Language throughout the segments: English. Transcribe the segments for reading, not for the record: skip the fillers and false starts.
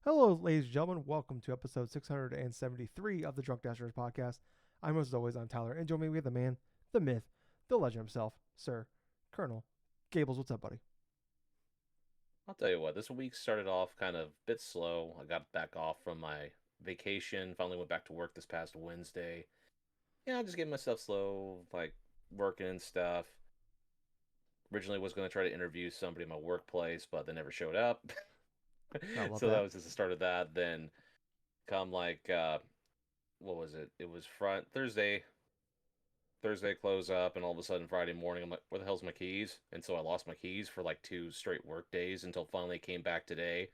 Hello, ladies and gentlemen. Welcome to episode 673 of the DrunkNerds podcast. As always, I'm Tyler, and join me, we have the man, the myth, the legend himself, Sir Colonel Gables. What's up, buddy? I'll tell you what, this week started off kind of a bit slow. I got back off from my vacation, finally went back to work this past Wednesday. Yeah, I'm just getting myself slow, like working and stuff. Originally was going to try to interview somebody in my workplace, but they never showed up. I love So that that. was just the start of that. Then come what was it? It was front Thursday close up, and all of a sudden Friday morning I'm like, where the hell's my keys? And so I lost my keys for like two straight work days until finally came back today.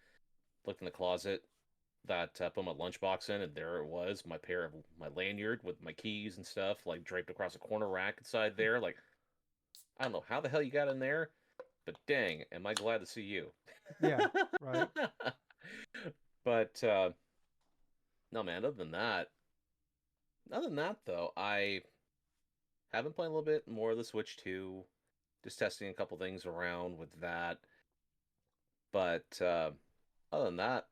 Looked in the closet, that put my lunchbox in, and there it was, my pair of my lanyard with my keys and stuff, like draped across a corner rack inside there. Like, I don't know how the hell you got in there, but dang, am I glad to see you. Yeah, right. But no, man. Other than that though, I have been playing a little bit more of the Switch 2, just testing a couple things around with that. But other than that,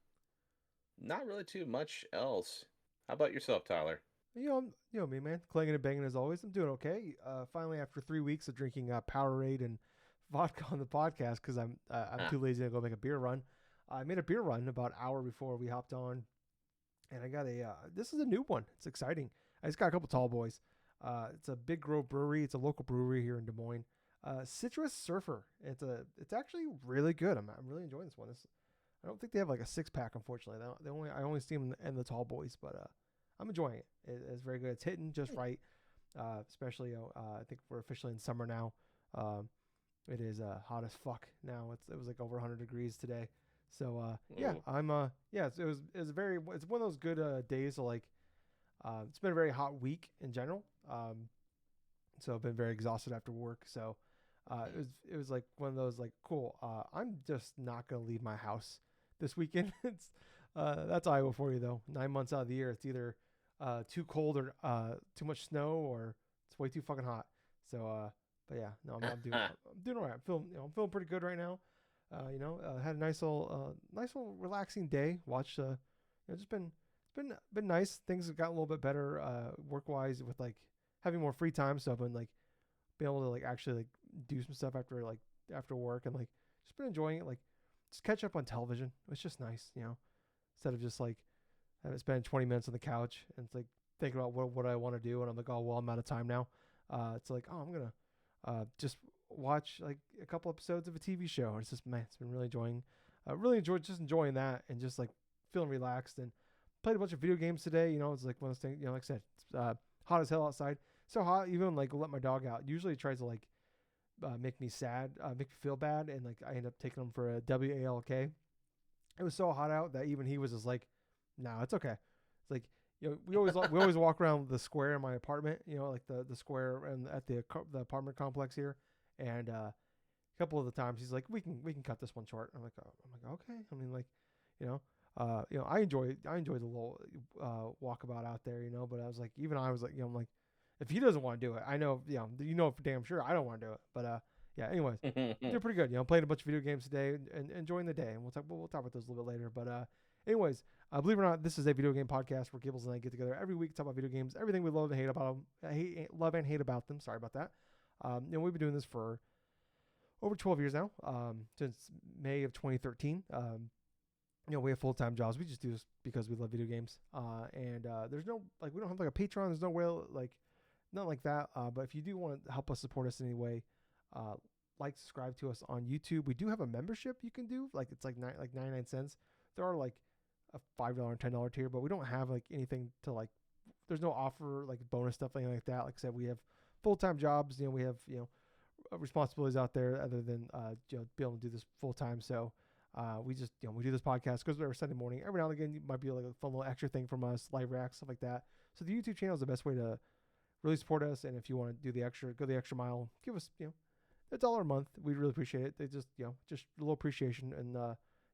not really too much else. How about yourself, Tyler? You know me, man. Clanging and banging as always. I'm doing okay. Finally, after 3 weeks of drinking Powerade and vodka on the podcast, because I'm Ah, too lazy to go make a beer run. I made a beer run about an hour before we hopped on, and I got a this is a new one. It's exciting. I just got a couple tall boys. It's a Big Grove Brewery. It's a local brewery here in Des Moines. Citrus Surfer. It's actually really good. I'm really enjoying this one. I don't think they have like a 6 pack, unfortunately. I only see them in the tall boys, but I'm enjoying it. It's very good. It's hitting just right. Especially I think we're officially in summer now. Um, it is hot as fuck now. It was like over 100 degrees today. So yeah, ooh. I'm yeah. It's one of those good days. So like it's been a very hot week in general. So I've been very exhausted after work. So it was like one of those like cool. I'm just not gonna leave my house this weekend. It's That's Iowa for you though. 9 months out of the year, it's either too cold or too much snow, or it's way too fucking hot. So but yeah, no, I'm doing all right. I'm feeling pretty good right now. Had a nice little relaxing day. Watched just been nice. Things have gotten a little bit better work wise with like having more free time. So I've been like being able to like actually like do some stuff after work, and like just been enjoying it. Like just catch up on television. It's just nice, instead of just like having spend 20 minutes on the couch and it's like thinking about what I want to do, and I'm like, oh well, I'm out of time now. It's like, oh, I'm gonna just watch like a couple episodes of a TV show. And it's just, man, it's been really enjoyed just enjoying that, and just like feeling relaxed, and played a bunch of video games today. It's like one of those things. Like I said, it's hot as hell outside. So hot, even like let my dog out. Usually it tries to like make me sad, make me feel bad, and like I end up taking him for a WALK. It was so hot out that even he was just like, "No, it's okay." It's like, we always walk around the square in my apartment. Like the square and at the apartment complex here, and a couple of the times he's like, we can cut this one short. I'm like, okay. I mean, like, you know, I enjoy the little walkabout out there, But I was like, I'm like, if he doesn't want to do it, I know, for damn sure I don't want to do it. But yeah. Anyways, I'm doing pretty good. Playing a bunch of video games today and enjoying the day. And we'll talk about those a little bit later. But anyways, believe it or not, this is a video game podcast where Gables and I get together every week to talk about video games, everything we love and hate about them, love and hate about them. Sorry about that. And we've been doing this for over 12 years now, since May of 2013. We have full time jobs. We just do this because we love video games. And there's no like we don't have like a Patreon. There's no way like not like that. But if you do want to help us support us in any way, uh, subscribe to us on YouTube. We do have a membership you can do. Like it's like 99 cents. There are like a $5 and $10 tier, but we don't have like anything to like. There's no offer like bonus stuff, anything like that. Like I said, we have full time jobs. We have responsibilities out there other than be able to do this full time. So we just we do this podcast because we're Sunday morning. Every now and again, it might be like a fun little extra thing from us, live reacts, stuff like that. So the YouTube channel is the best way to really support us. And if you want to go the extra mile, give us $1 a month. We'd really appreciate it. They just a little appreciation. And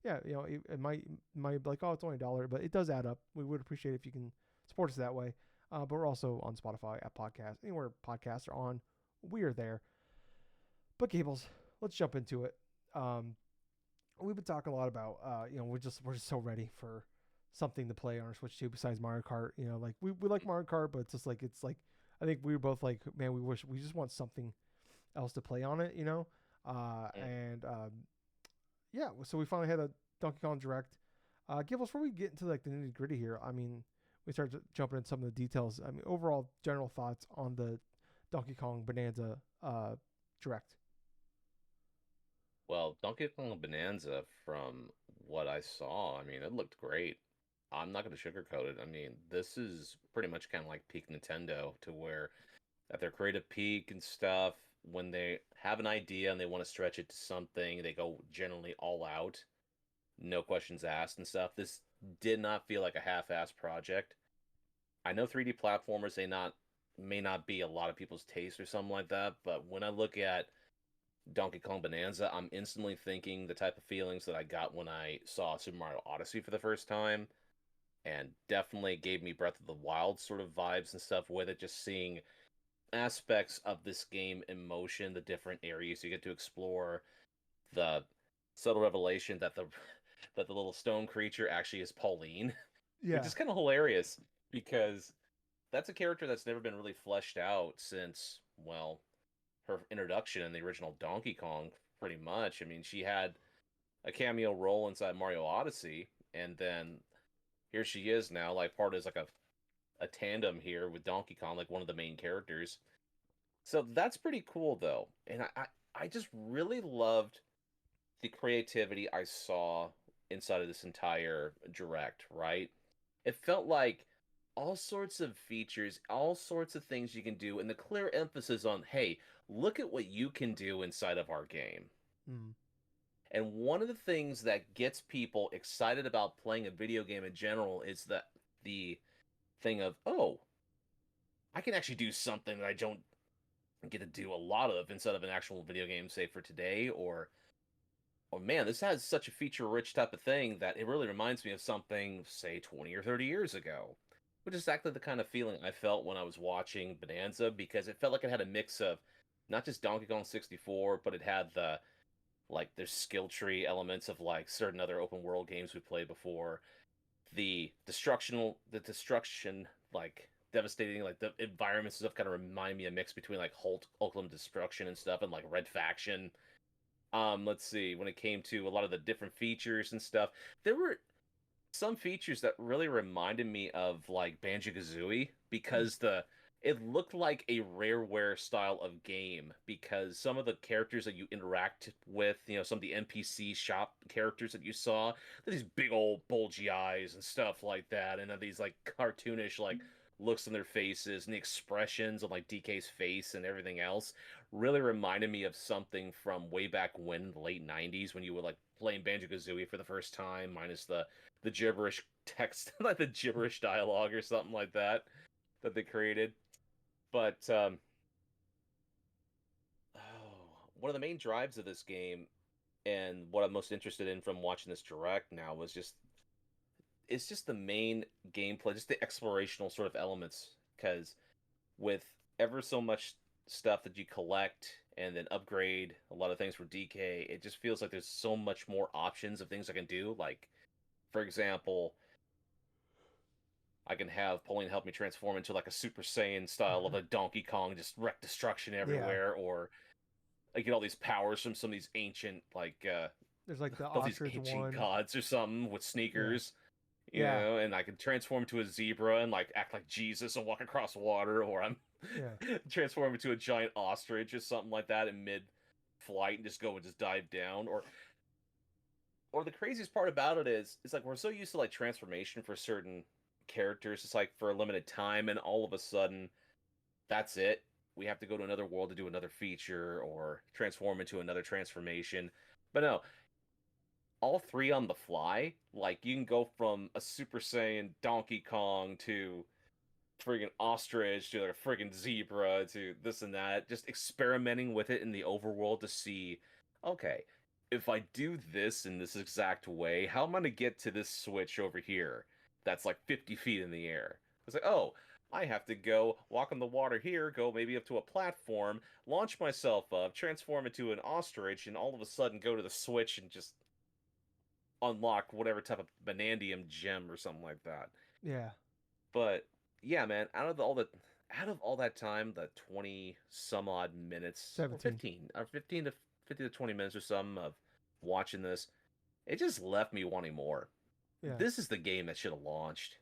yeah, it might be like, oh, it's only $1, but it does add up. We would appreciate it if you can support us that way. But we're also on Spotify, at podcast, anywhere podcasts are on. We are there. But Gables, let's jump into it. we've been talking a lot about we're just so ready for something to play on our Switch too besides Mario Kart. Like we like Mario Kart, but it's like I think we were both like, man, we just want something else to play on it. Mm. And yeah, so we finally had a Donkey Kong Direct. Gibbles, before we get into like the nitty gritty here, I mean, we start jumping into some of the details. I mean, overall general thoughts on the Donkey Kong Bonanza Direct. Well, Donkey Kong Bonanza, from what I saw, I mean, it looked great. I'm not going to sugarcoat it. I mean, this is pretty much kind of like peak Nintendo, to where at their creative peak and stuff, when they have an idea and they want to stretch it to something, they go generally all out, no questions asked and stuff. This did not feel like a half-assed project. I know 3D platformers may not be a lot of people's taste or something like that, but when I look at Donkey Kong Bonanza, I'm instantly thinking the type of feelings that I got when I saw Super Mario Odyssey for the first time, and definitely gave me Breath of the Wild sort of vibes and stuff with it, just seeing aspects of this game in motion, the different areas you get to explore, the subtle revelation that the little stone creature actually is Pauline, which Yeah. is kind of hilarious because that's a character that's never been really fleshed out since, well, her introduction in the original Donkey Kong, pretty much. I mean, she had a cameo role inside Mario Odyssey, and then here she is now, like part as like a tandem here with Donkey Kong, like one of the main characters. So that's pretty cool though. And I just really loved the creativity I saw inside of this entire direct, right? It felt like all sorts of features, all sorts of things you can do, and the clear emphasis on, hey, look at what you can do inside of our game. Mm. And one of the things that gets people excited about playing a video game in general is the thing of, oh, I can actually do something that I don't get to do a lot of inside of an actual video game, say for today, or man, this has such a feature-rich type of thing that it really reminds me of something, say, 20 or 30 years ago. Which is exactly the kind of feeling I felt when I was watching Bonanza, because it felt like it had a mix of not just Donkey Kong 64, but it had there's skill tree elements of like certain other open world games we played before. The destruction, like devastating, like the environments and stuff kind of remind me a mix between like Holt, Oakland Destruction and stuff, and like Red Faction. Let's see, when it came to a lot of the different features and stuff, there were some features that really reminded me of like Banjo-Kazooie, Mm. because the it looked like a Rareware style of game, because some of the characters that you interact with, some of the NPC shop characters that you saw, they're these big old bulgy eyes and stuff like that, and then these like cartoonish like looks on their faces, and the expressions of like DK's face and everything else really reminded me of something from way back when, the late 90s, when you were like playing Banjo-Kazooie for the first time, minus the gibberish text, like the gibberish dialogue or something like that they created. But one of the main drives of this game, and what I'm most interested in from watching this direct now, was just it's just the main gameplay, just the explorational sort of elements. Because with ever so much stuff that you collect and then upgrade a lot of things for DK, it just feels like there's so much more options of things I can do. Like, for example, I can have Pauline help me transform into like a Super Saiyan style of a Donkey Kong, just wreck destruction Yeah. everywhere, or I get all these powers from some of these ancient, like, There's like the all these ostrich ancient one. gods or something with Yeah. sneakers, Yeah. and I can transform into a zebra and like act like Jesus and walk across water, or I'm Yeah. transform into a giant ostrich or something like that in mid flight and just go and just dive down, or the craziest part about it is it's like we're so used to like transformation for certain characters, it's like for a limited time, and all of a sudden that's it. We have to go to another world to do another feature or transform into another transformation. But no, all three on the fly. Like you can go from a Super Saiyan Donkey Kong to friggin' ostrich to like a friggin' zebra to this and that, just experimenting with it in the overworld to see, okay, if I do this in this exact way, how am I gonna get to this switch over here that's like 50 feet in the air? It's like, oh, I have to go walk on the water here, go maybe up to a platform, launch myself up, transform into an ostrich, and all of a sudden go to the switch and just unlock whatever type of Banandium gem or something like that. Yeah. But yeah, man, out of all that time, the 20 some odd minutes or 17. 15 to 20 minutes or some of watching this, it just left me wanting more. Yeah. This is the game that should have launched.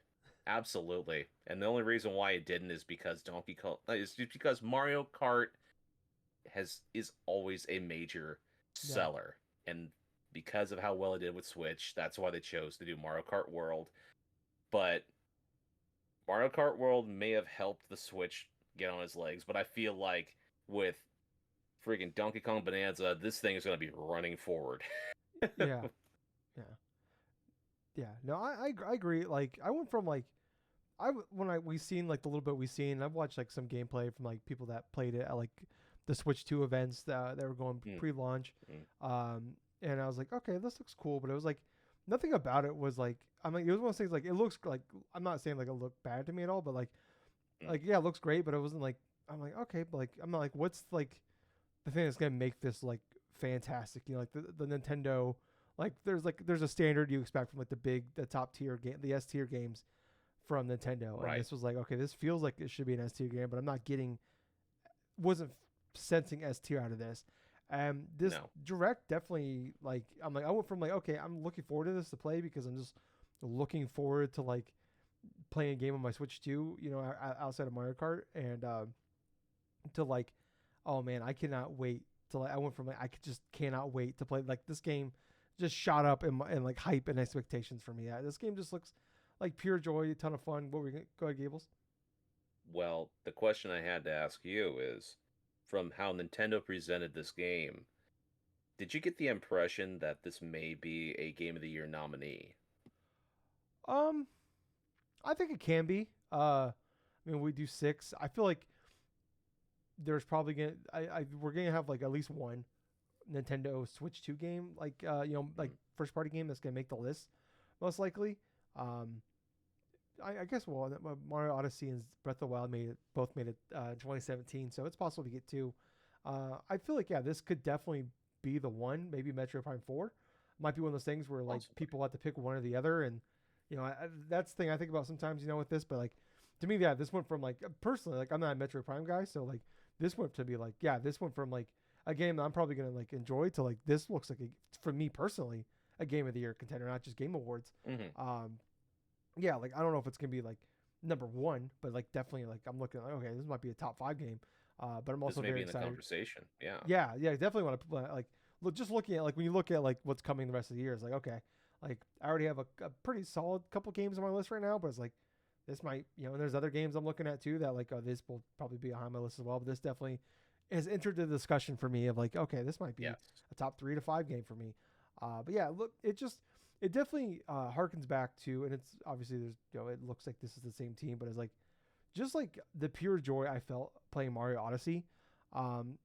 Absolutely. And the only reason why it didn't is because Donkey Kong is just because Mario Kart is always a major Yeah. seller. And because of how well it did with Switch, that's why they chose to do Mario Kart World. But Mario Kart World may have helped the Switch get on its legs, but I feel like with freaking Donkey Kong Bonanza, this thing is going to be running forward. Yeah. Yeah. Yeah. No, I agree. Like I went from like we seen like the little bit we seen. I've watched like some gameplay from like people that played it at like the Switch 2 events that were going Mm, pre-launch. mm, And I was like, okay, this looks cool, but it was like nothing about it was like I'm like it was one of those things like it looks like I'm not saying like it looked bad to me at all, but mm. like yeah, it looks great, but it wasn't like I'm like okay, but like I'm not like what's like the thing that's gonna make this like fantastic, you know, like the Nintendo like there's a standard you expect from like the top tier game, the S tier games from Nintendo, and Right. this was like okay, this feels like it should be an S tier game, but I'm not getting wasn't sensing S tier out of this. This No. direct definitely like I'm like I went from like okay, I'm looking forward to this to play because I'm just looking forward to like playing a game on my Switch 2, you know, outside of Mario Kart, and to like, oh man, I cannot wait to like. I went from like I just cannot wait to play like this game. Just shot up in like hype and expectations for me. This game just looks like pure joy, a ton of fun. What were you go ahead, Gables? Well, the question I had to ask you is from how Nintendo presented this game, did you get the impression that this may be a Game of the Year nominee? Um, I think it can be. I mean, we do six. I feel like there's probably gonna we're gonna have like at least one Nintendo Switch 2 game, like you know, like Mm, first party game that's gonna make the list most likely. Um, I guess well, Mario Odyssey and Breath of the Wild both made it 2017, so it's possible to get two. I feel like yeah, this could definitely be the one. Maybe Metroid Prime 4 might be one of those things where like possibly. people have to pick one or the other, and you know that's the thing I think about sometimes. You know, with this, but like to me, yeah, this went from like personally, like I'm not a Metroid Prime guy, so like this went to be like yeah, this went from like a game that I'm probably gonna like enjoy to like this looks like for me personally a game of the year contender, not just Game Awards. Hmm. Um, yeah, like I don't know if it's gonna be like number one, but like definitely like I'm looking like okay, this might be a top five game. But I'm This also may very be in the excited. conversation. Yeah. Yeah, yeah, definitely want to like look just looking at like when you look at like what's coming the rest of the year, it's like okay, like I already have a pretty solid couple games on my list right now, but it's like this might you know, and there's other games I'm looking at too that like oh this will probably be on my list as well, but this definitely has entered the discussion for me of like okay, this might be Yes. a top 3 to 5 game for me. But yeah, look, it definitely harkens back to, and it's obviously there's you know it looks like this is the same team, but it's like just like the pure joy I felt playing Mario Odyssey, um,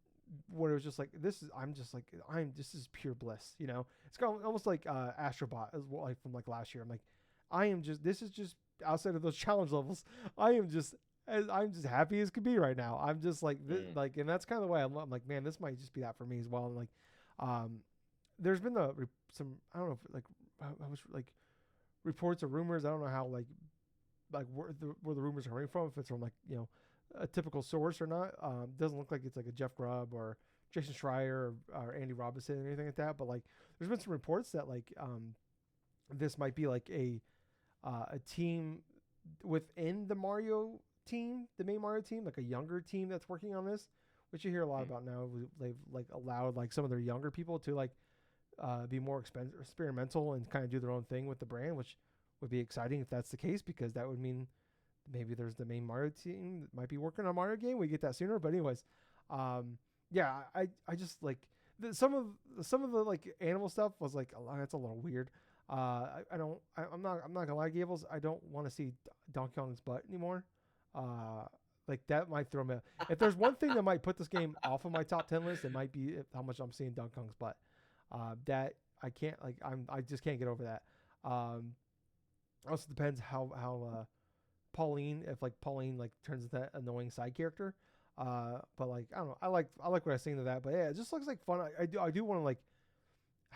where it was just like this is I'm just like I'm this is pure bliss, you know. It's kind of almost like Astrobot as well, like from like last year. I'm like I am just this is just outside of those challenge levels. I am just I'm just happy as could be right now. I'm just like Mm. like, and that's kind of the way I'm like, man, this might just be that for me as well. And like, um, there's been some I don't know if like I was like reports or rumors. I don't know how like where the rumors are coming from. If it's from like you know a typical source or not. Doesn't look like it's like a Jeff Grubb or Jason Schreier or Andy Robinson or anything like that. But like there's been some reports that like this might be like a team within the Mario team, the main Mario team, like a younger team that's working on this, which you hear a lot Mm. about now. They've like allowed like some of their younger people to like be more experimental and kind of do their own thing with the brand, which would be exciting if that's the case because that would mean maybe there's the main Mario team that might be working on a Mario game. We get that sooner, but anyways, yeah, I just like some of the like animal stuff was like that's a little weird. I'm not gonna lie, Gables. I don't want to see Donkey Kong's butt anymore. Uh, like that might throw me. If there's one thing that might put this game off of my top 10 list, it might be how much I'm seeing Donkey Kong's butt. That I can't like I just can't get over that. Also depends how Pauline if like Pauline like turns into that annoying side character. But like I don't know I like what I seen of that. But yeah, it just looks like fun. I do want to like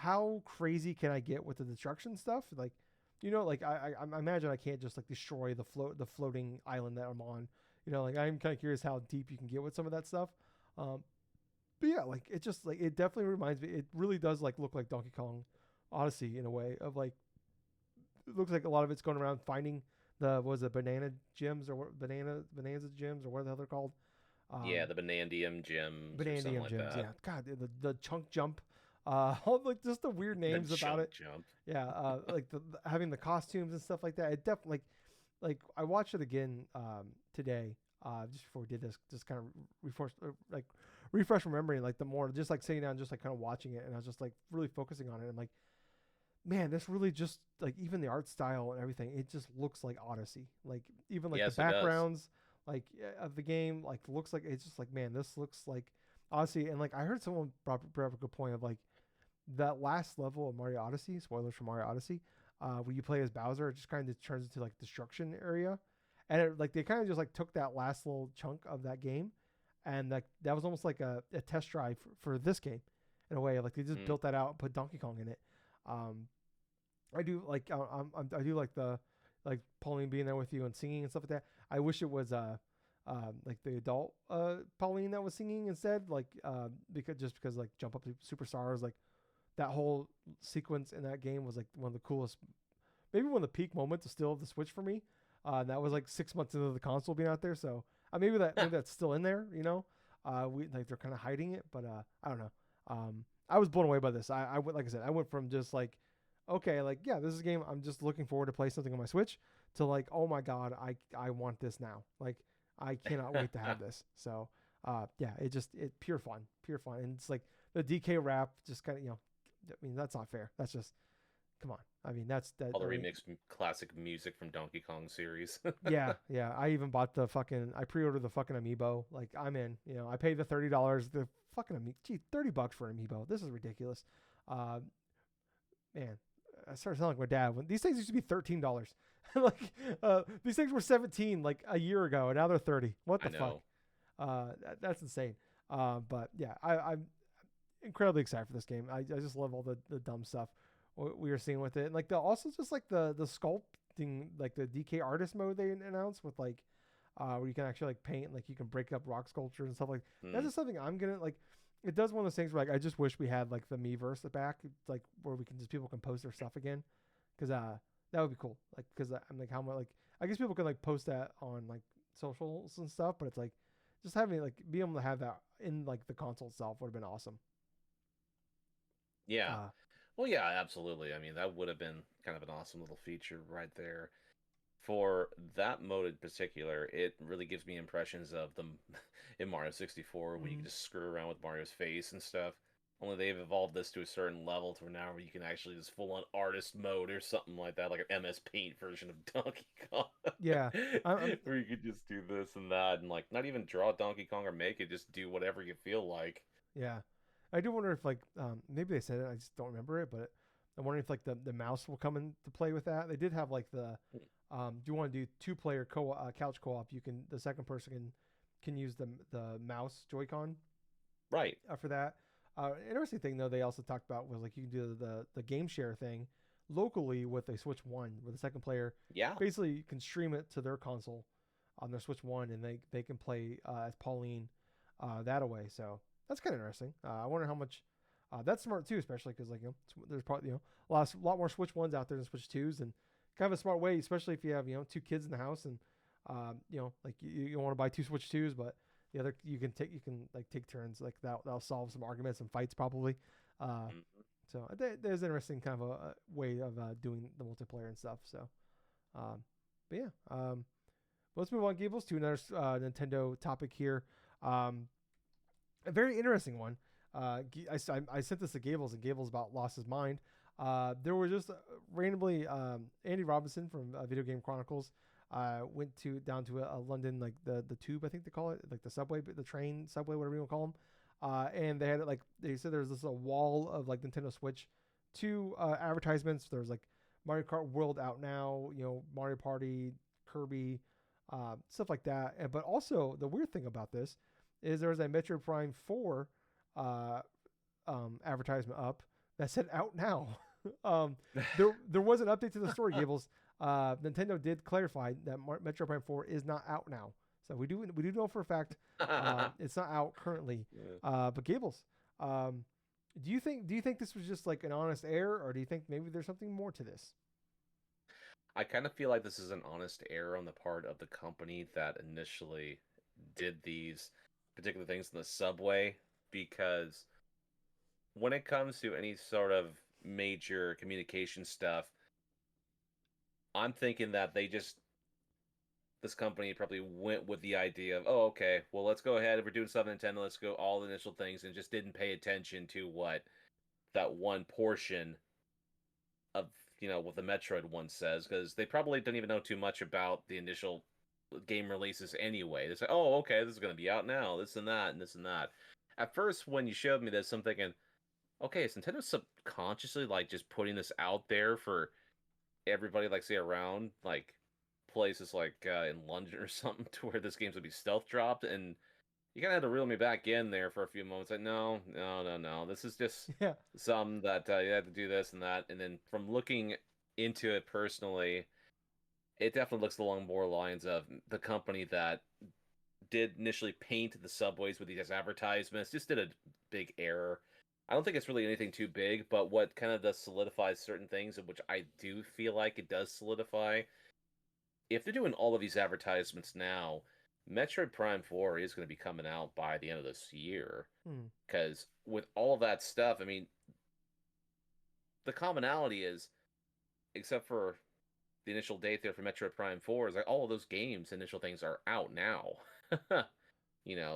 how crazy can I get with the destruction stuff? Like, like I imagine I can't just like destroy the floating island that I'm on. Like I'm kind of curious how deep you can get with some of that stuff. Um, but yeah, like it just like it definitely reminds me. It really does like look like Donkey Kong Odyssey in a way of like it looks like a lot of it's going around finding the was it banana gems or what Bananza gems or what the hell they're called. Yeah, Um, the Banandium gems or something Banandium like gems, that. yeah. God, the chunk jump, all like just the weird The names about chunk it. jump. Yeah, like having the costumes and stuff like that. It definitely like I watched it again today, just before we did this, just kind of refresh my memory, like the more just like sitting down, just like kind of watching it, and I was just like really focusing on it. I'm like, man, this really just like even the art style and everything, it just looks like Odyssey. Like even like the Yes, it does. backgrounds, like of the game, like looks like it's just like man, this looks like Odyssey. And like I heard someone brought up a good point of like that last level of Mario Odyssey. Spoilers for Mario Odyssey. Where you play as Bowser, it just kind of turns into like destruction area, and like they kind of just like took that last little chunk of that game, and that was almost like a test drive for this game, in a way. Like they just Mm. built that out and put Donkey Kong in it. Um, I do like I do like the like Pauline being there with you and singing and stuff like that. I wish it was like the adult Pauline that was singing instead, like because like Jump Up to Superstars, like that whole sequence in that game was like one of the coolest, maybe one of the peak moments of still of the Switch for me. And that was like 6 months into the console being out there, so maybe that's still in there. We like they're kind of hiding it, but I don't know. I was blown away by this. I went like I said, I went from just like okay, like yeah, this is a game I'm just looking forward to play something on my Switch to like oh my god, I want this now. Like I cannot wait to have this. So yeah, it pure fun, and it's like the DK rap just kind of I mean that's not fair. That's just come on. I mean that's that. All the I mean classic music from Donkey Kong series. yeah. I even bought I pre-ordered the fucking amiibo. Like I'm in. I paid the $30. The fucking amiibo. Gee, $30 for an amiibo. This is ridiculous. Uh, man, I started sounding like my dad when these things used to be $13. Like these things were 17 like a year ago, and now they're 30. What I the fuck? know. That's insane. But yeah, I'm incredibly excited for this game. I just love all the dumb stuff we were seeing with it, and like also just like the sculpting, like the DK artist mode they announced with like where you can actually like paint, like you can break up rock sculptures and stuff like. That's Mm. just something I'm gonna like. It does one of those things where like I just wish we had like the Miiverse back, like where we can just people can post their stuff again, because that would be cool. Like because I'm like how much like I guess people can like post that on like socials and stuff, but it's like just having like being able to have that in like the console itself would have been awesome. Yeah. Uh, Well, yeah, absolutely. I mean, that would have been kind of an awesome little feature right there. For that mode in particular, it really gives me impressions of them in Mario 64 when you mm, can just screw around with Mario's face and stuff. Only they've evolved this to a certain level to now where you can actually just full on artist mode or something like that, like an MS Paint version of Donkey Kong. yeah, I'm Where you could just do this and that and like not even draw Donkey Kong or make it, just do whatever you feel like. yeah. I do wonder if like maybe they said it, I just don't remember it, but I'm wondering if like the mouse will come into play with that. They did have like the do you want to do two-player couch co-op? You can the second person can use the mouse Joy-Con Right. for that. Interesting thing though, they also talked about was like you can do the game share thing locally with a Switch One, where the second player Yeah. basically can stream it to their console on their Switch One, and they can play as Pauline that away. So that's kind of interesting. I wonder how much that's smart too, especially because like there's probably a lot more Switch Ones out there than Switch Twos, and kind of a smart way, especially if you have two kids in the house and like you want to buy two Switch Twos, but the other you can like take turns like that'll solve some arguments and fights probably. Uh, Mhm. so there's an interesting kind of a way of doing the multiplayer and stuff. So, um, but yeah, let's move on, Gables, to another Nintendo topic here. A very interesting one. I sent this to Gables, and Gables about lost his mind. There were just randomly Andy Robinson from Video Game Chronicles went down to a London, like the tube, I think they call it, like the subway, the train subway, whatever you want to call them. And they had like they said there's this a wall of like Nintendo Switch 2 advertisements. There's like Mario Kart World out now, Mario Party, Kirby, stuff like that. But also the weird thing about this is there was a Metroid Prime 4 uh, advertisement up that said out now. um, there was an update to the story, Gables. Nintendo did clarify that Metroid Prime 4 is not out now, so we do know for a fact it's not out currently. Yeah. But Gables, um, do you think this was just like an honest error, or do you think maybe there's something more to this? I kind of feel like this is an honest error on the part of the company that initially did these particular things in the subway, because when it comes to any sort of major communication stuff, I'm thinking that this company probably went with the idea of, oh, okay, well, let's go ahead. If we're doing stuff in Nintendo, let's go all the initial things, and just didn't pay attention to what that one portion of, what the Metroid one says, because they probably didn't even know too much about the initial game releases anyway. They say, oh, okay, this is going to be out now, this and that, and this and that. At first, when you showed me this, I'm thinking, okay, is Nintendo subconsciously, like, just putting this out there for everybody, like, say, around, like, places like in London or something, to where this game's gonna be stealth dropped? And you kind of had to reel me back in there for a few moments. Like, no, no, no, no. This is just Yeah, some that you had to do this and that. And then from looking into it personally, it definitely looks along more lines of the company that did initially paint the subways with these advertisements just did a big error. I don't think it's really anything too big, but what kind of does solidify certain things, which I do feel like it does solidify, if they're doing all of these advertisements now, Metroid Prime 4 is going to be coming out by the end of this year. hmm. Because with all of that stuff, I mean, the commonality is, except for the initial date there for Metroid Prime 4, is like all of those games, initial things are out now.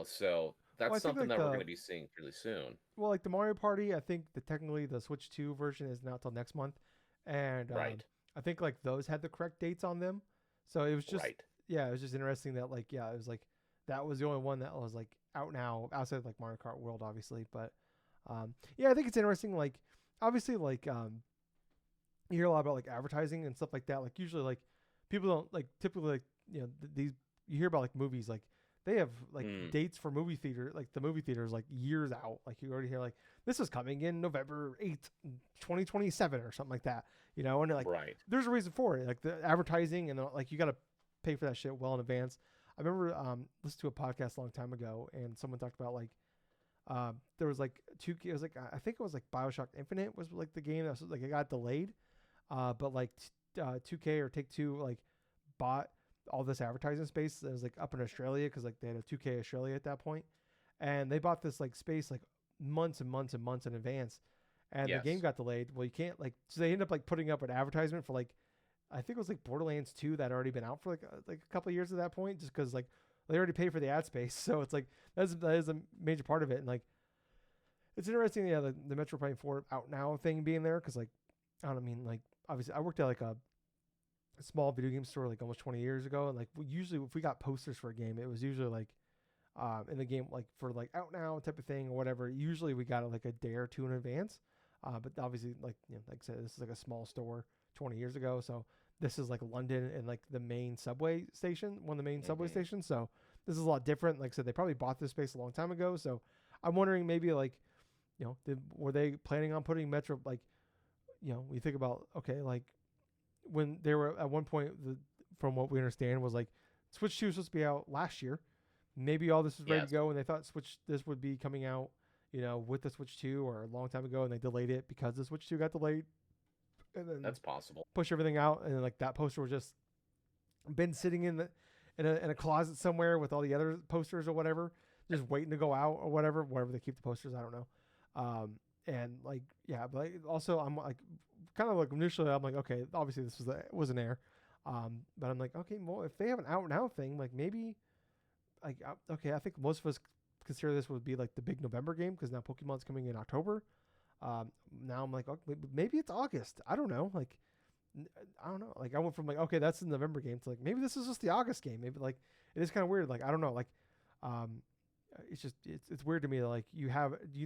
So Well, I that's think something like that we're going the to be seeing really soon. well, like the Mario Party, I think technically the Switch 2 version is not till next month, and Right, I think like those had the correct dates on them. So it was just right. yeah, it was just interesting that like yeah, it was like that was the only one that was like out now outside of, like Mario Kart World, obviously. But yeah, I think it's interesting. Like obviously, like you hear a lot about like advertising and stuff like that. Like usually, like people don't like typically like these you hear about like movies like they have like Mm, dates for movie theater like the movie theaters like years out. Like you already hear like this is coming in November 8th, 2027 or something like that. And like right. there's a reason for it. Like the advertising and like you got to pay for that shit well in advance. I remember listening to a podcast a long time ago and someone talked about like there was like it was like I think it was like BioShock Infinite was like the game that was like it got delayed but like 2K or Take Two like bought all this advertising space that was like up in Australia because like they had a 2K Australia at that point, and they bought this like space like months and months and months in advance, and the game Yes. got delayed. Well, you can't like so they end up like putting up an advertisement for like I think it was like Borderlands 2 that had already been out for like a couple of years at that point, just because like they already paid for the ad space, so it's like that is a major part of it, and like it's interesting, yeah, the Metro Prime 4 out now thing being there because like I don't mean like obviously I worked at like a small video game store like almost 20 years ago, and like we usually if we got posters for a game, it was usually like in the game like for like out now type of thing or whatever. Usually we got it like a day or two in advance, but obviously like like I said, this is like a small store 20 years ago, so this is like London and like the main subway station, one of the main subway Hmm. stations. So this is a lot different. Like I said, they probably bought this space a long time ago, so I'm wondering maybe like were they planning on putting Metro like we think about okay like when they were at one point, from what we understand, was like Switch 2 was supposed to be out last year. Maybe all this was ready to Yes, go, and they thought Switch this would be coming out, with the Switch 2 or a long time ago, and they delayed it because the Switch 2 got delayed, and then that's possible. push everything out, and then, like that poster was just been sitting in a closet somewhere with all the other posters or whatever, just waiting to go out or whatever they keep the posters. I don't know. And like yeah, but like, also I'm like kind of like initially I'm like okay, obviously this was an error, but I'm like okay, well if they have an out and out thing, like maybe like okay, I think most of us consider this would be like the big November game because now Pokemon's coming in October. Now I'm like okay, maybe it's August. I don't know. Like I don't know. Like I went from like okay, that's the November game to like maybe this is just the August game. Maybe like it is kind of weird. Like I don't know. Like um, it's just it's weird to me that like you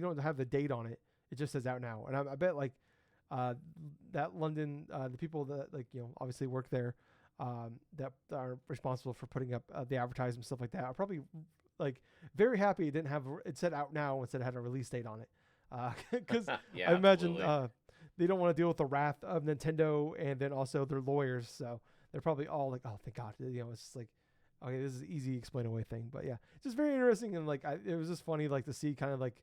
don't have the date on it. It just says out now, and I bet like uh, that London the people that like obviously work there that are responsible for putting up the advertisement stuff like that are probably like very happy it didn't have it said out now instead of had a release date on it. because Yeah, I imagine absolutely. they don't want to deal with the wrath of Nintendo and then also their lawyers. So they're probably all like, "Oh, thank God!" It's just like, okay, this is an easy explain away thing. But yeah, just very interesting and like it was just funny like to see kind of like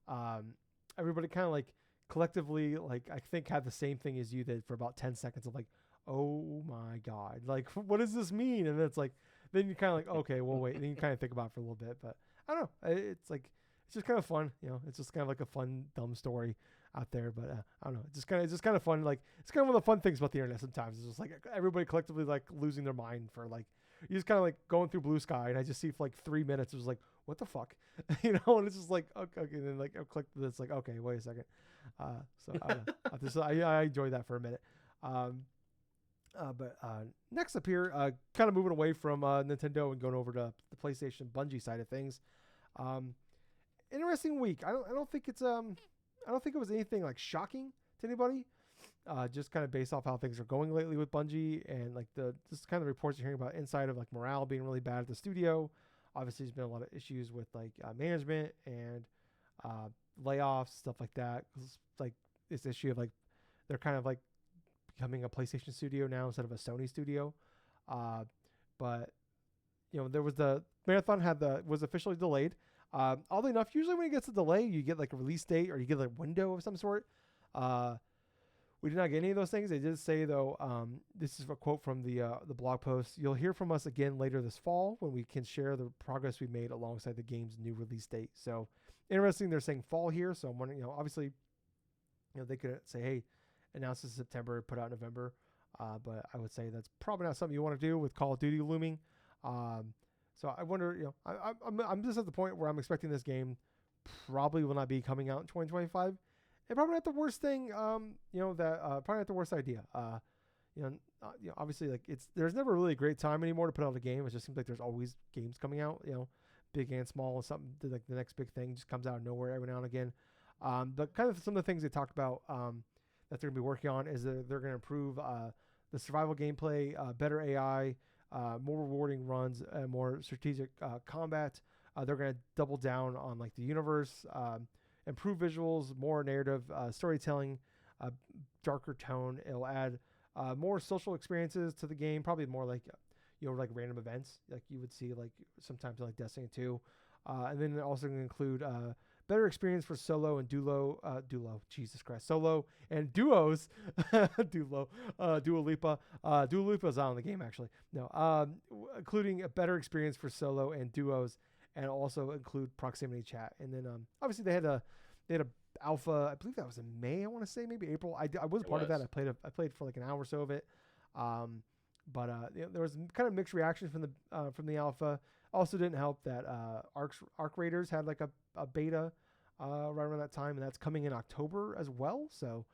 um, everybody kind of like collectively like I think had the same thing as you did for about 10 seconds of like, "Oh my God, like what does this mean?" And then it's like then you kind of like, okay, well wait, and then you kind of think about it for a little bit, but I don't know, it's like it's just kind of fun, it's just kind of like a fun dumb story out there, but I don't know, it's just kind of fun, like it's kind of one of the fun things about the internet sometimes. It's just like everybody collectively like losing their mind for like you just kind of like going through blue sky, and I just see for like 3 minutes it was like what the fuck, and it's just like okay, and then like I click this like okay, wait a second, so I don't know, I enjoyed that for a minute. um but next up here, kind of moving away from Nintendo and going over to the PlayStation Bungie side of things. Um, Interesting week. I don't think I don't think it was anything like shocking to anybody. Just kind of based off how things are going lately with Bungie and like the just kind of reports you're hearing about inside of like morale being really bad at the studio. Obviously, there's been a lot of issues with like management and uh, layoffs, stuff like that. 'Cause, like this issue of like they're kind of like becoming a PlayStation studio now instead of a Sony studio. Uh, but there was the marathon had the was officially delayed. Oddly enough, usually when it gets a delay, you get like a release date or you get like a window of some sort. Uh, we did not get any of those things. They did say though, this is a quote from the blog post. You'll hear from us again later this fall when we can share the progress we made alongside the game's new release date. So interesting, they're saying fall here. So I'm wondering, obviously, they could say, hey, announce in September, put out in November. But I would say that's probably not something you want to do with Call of Duty looming. Um, so I wonder, I'm just at the point where I'm expecting this game probably will not be coming out in 2025. And probably not the worst thing, that probably not the worst idea. Obviously, like there's never really a great time anymore to put out a game. It just seems like there's always games coming out, big and small, and something like the next big thing just comes out of nowhere every now and again. But kind of some of the things they talked about that they're going to be working on is that they're going to improve the survival gameplay, better AI, more rewarding runs, more strategic combat. They're going to double down on like the universe, improve visuals, more narrative storytelling, uh, darker tone. It'll add more social experiences to the game, probably more like like random events like you would see like sometimes like Destiny 2. And then also going to include better experience for solo and duo, Jesus Christ, solo and duos, Dua Lipa. Dua Lipa is out in the game actually. No, including a better experience for solo and duos, and also include proximity chat. And then obviously they had a alpha. I believe that was in May. I want to say maybe April. I was It part of that. was. I played for like an hour or so of it. Um, but there was kind of mixed reactions from the alpha. Also didn't help that Arc Raiders had like a beta right around that time, and that's coming in October as well. So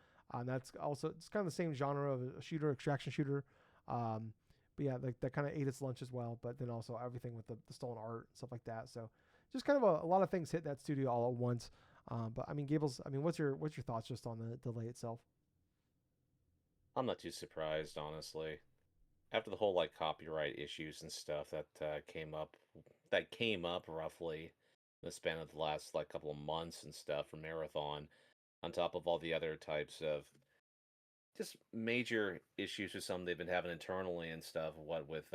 that's also it's kind of the same genre of a shooter, extraction shooter. Um, but yeah, like that kind of ate its lunch as well. But then also everything with the stolen art and stuff like that. So just kind of a lot of things hit that studio all at once. But I mean, Gables, I mean, what's your thoughts just on the delay itself? I'm not too surprised, honestly. After the whole like copyright issues and stuff that came up roughly in the span of the last like couple of months and stuff for Marathon, on top of all the other types of just major issues with some they've been having internally and stuff, what with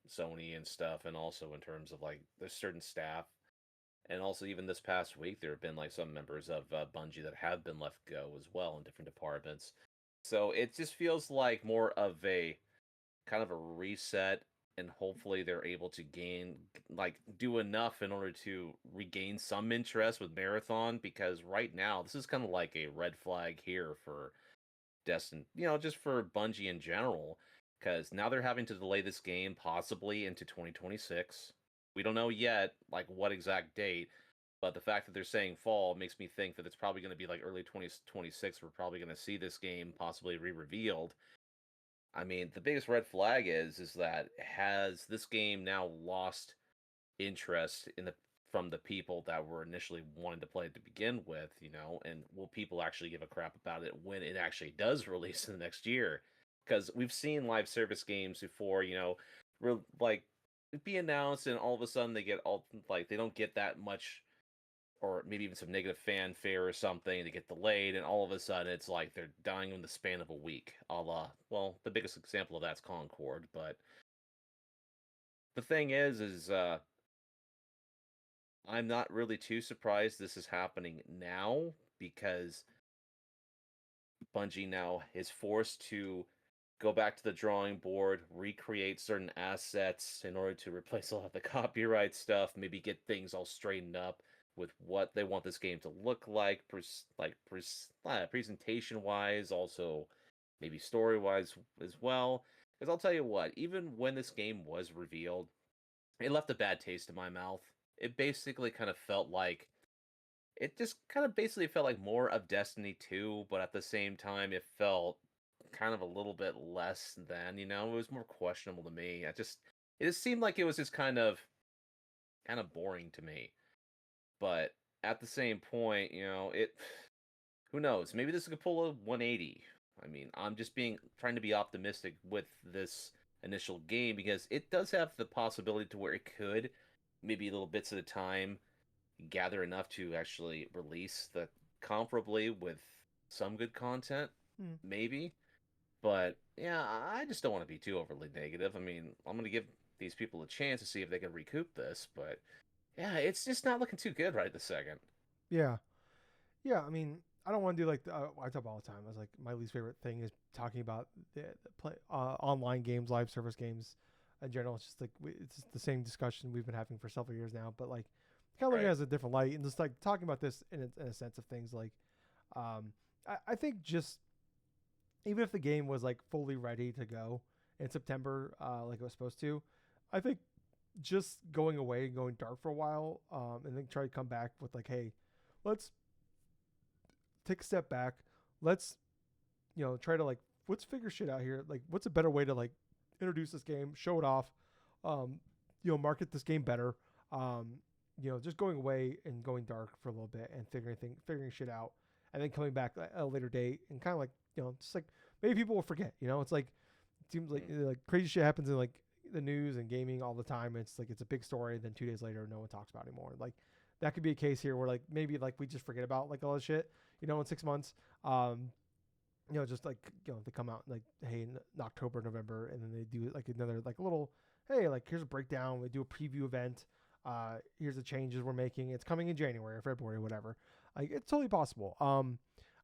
Sony and stuff, and also in terms of like there's certain staff, and also even this past week there have been like some members of Bungie that have been let go as well in different departments. So it just feels like more of a kind of a reset, and hopefully they're able to do enough in order to regain some interest with Marathon, because right now this is kind of like a red flag here for Destin, just for Bungie in general, because now they're having to delay this game possibly into 2026. We don't know yet like what exact date, but the fact that they're saying fall makes me think that it's probably going to be like early 2026. We're probably going to see this game possibly re-revealed. I mean, the biggest red flag is that has this game now lost interest in the from the people that were initially wanting to play it to begin with, and will people actually give a crap about it when it actually does release in the next year? Because we've seen live service games before, like be announced and all of a sudden they get all like they don't get that much or maybe even some negative fanfare or something to get delayed, and all of a sudden it's like they're dying in the span of a week. A la, well, the biggest example of that's Concord, but the thing is I'm not really too surprised this is happening now because Bungie now is forced to go back to the drawing board, recreate certain assets in order to replace a lot of the copyright stuff, maybe get things all straightened up with what they want this game to look like, presentation wise, also maybe story wise as well. Because I'll tell you what, even when this game was revealed, it left a bad taste in my mouth. It basically kind of felt like it just kind of basically felt like more of Destiny 2, but at the same time, it felt kind of a little bit less than, it was more questionable to me. It just seemed like it was just kind of boring to me. But at the same point, who knows? Maybe this could pull a 180. I mean, I'm just trying to be optimistic with this initial game because it does have the possibility to where it could, maybe little bits at a time, gather enough to actually release the comparably with some good content, maybe. But yeah, I just don't want to be too overly negative. I mean, I'm going to give these people a chance to see if they can recoup this, but yeah, it's just not looking too good right this second. Yeah. Yeah, I mean, I don't want to do like I talk about all the time. I was like, my least favorite thing is talking about the play online games, live service games in general. It's just like it's just the same discussion we've been having for several years now. But like, kind of looking at it as a different light and just like talking about this in a sense of things. Like, I think just even if the game was like fully ready to go in September, like it was supposed to, I think just going away and going dark for a while, and then try to come back with like, hey, let's take a step back. Let's, try to like, let's figure shit out here. Like, what's a better way to like introduce this game, show it off, market this game better. Just going away and going dark for a little bit and figuring shit out, and then coming back at a later date and kind of like, just like maybe people will forget. It's like it seems like crazy shit happens in like the news and gaming all the time. It's like it's a big story, then 2 days later, no one talks about it anymore. Like that could be a case here where like maybe like we just forget about like all this shit, in 6 months. Just like they come out like hey in October, November, and then they do like another like little hey like here's a breakdown. We do a preview event. Here's the changes we're making. It's coming in January or February or whatever. Like it's totally possible.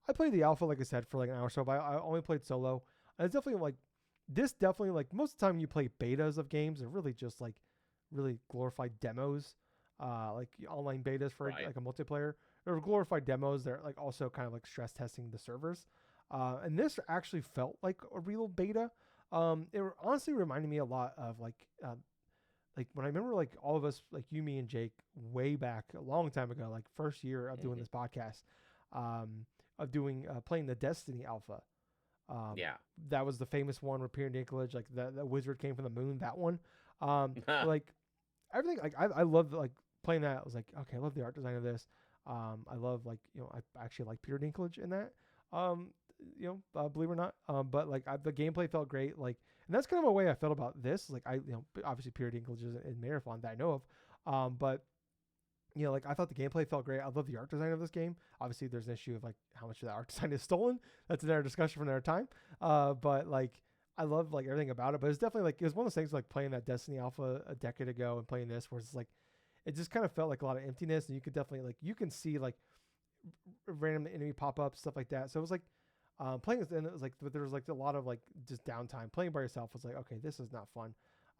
I played the alpha like I said for like an hour or so, but I only played solo. And it's definitely like this definitely like most of the time you play betas of games are really just like really glorified demos, like online betas for like a multiplayer or glorified demos. They're like also kind of like stress testing the servers. And this actually felt like a real beta. It honestly reminded me a lot of like when I remember like all of us, like you, me, and Jake, way back a long time ago, like first year of doing this podcast, of doing playing the Destiny Alpha. Yeah. That was the famous one where Peter Dinklage, like the wizard came from the moon. That one, like everything. Like I love like playing that. I was like, okay, I love the art design of this. I love like I actually like Peter Dinklage in that. Believe it or not. But like the gameplay felt great. Like, and that's kind of a way I felt about this. Like obviously Peter Dinklage is in Marathon that I know of. But like I thought the gameplay felt great. I love the art design of this game. Obviously there's an issue of like how much of that art design is stolen. That's another discussion for another time. But like I love like everything about it. But it's definitely like it was one of those things like playing that Destiny Alpha a decade ago and playing this where it's like it just kind of felt like a lot of emptiness, and you could definitely like you can see like random enemy pop ups, stuff like that. So it was like playing this, and it was like, but there was like a lot of like just downtime. Playing by yourself was like, okay, this is not fun.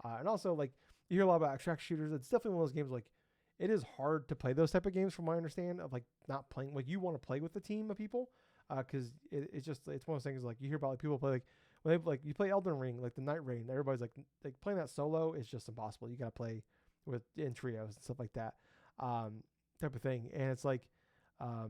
And also like you hear a lot about extract shooters. It's definitely one of those games like it is hard to play those type of games from what I understand of like not playing like you want to play with a team of people because it's just it's one of those things like you hear about like people play like when they like you play Elden Ring like the Night Rain, everybody's like playing that solo is just impossible. You got to play with in trios and stuff like that type of thing, and it's like so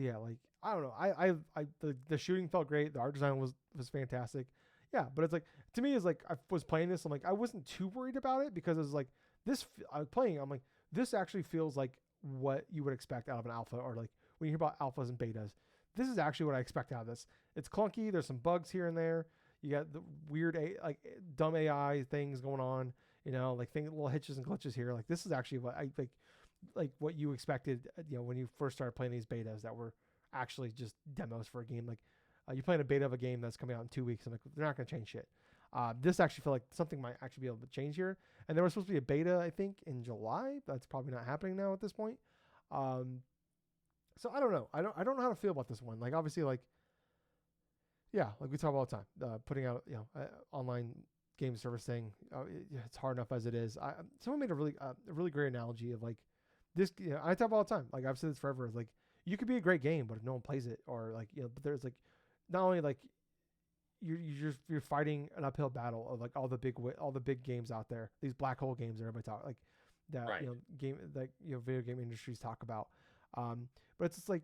yeah, like I don't know, the shooting felt great, the art design was fantastic, yeah, but it's like to me it's like I was playing this, I'm like I wasn't too worried about it because it was like this I was playing, I'm like this actually feels like what you would expect out of an alpha, or like when you hear about alphas and betas, this is actually what I expect out of this. It's clunky, there's some bugs here and there, you got the weird like dumb AI things going on, like little hitches and glitches here. Like this is actually what I like. like what you expected, when you first started playing these betas that were actually just demos for a game. Like you're playing a beta of a game that's coming out in 2 weeks. I'm like, they're not going to change shit. This actually feel like something might actually be able to change here. And there was supposed to be a beta, I think, in July. That's probably not happening now at this point. So I don't know. I don't know how to feel about this one. Like obviously, like yeah, like we talk about all the time, putting out online game service thing. It's hard enough as it is. Someone made a really great analogy of like this. I talk about all the time. Like I've said this forever. Like you could be a great game, but if no one plays it, or like but there's like not only like you're fighting an uphill battle of like all the big games out there. These black hole games that everybody talk like that Right. video game industries talk about. But it's just like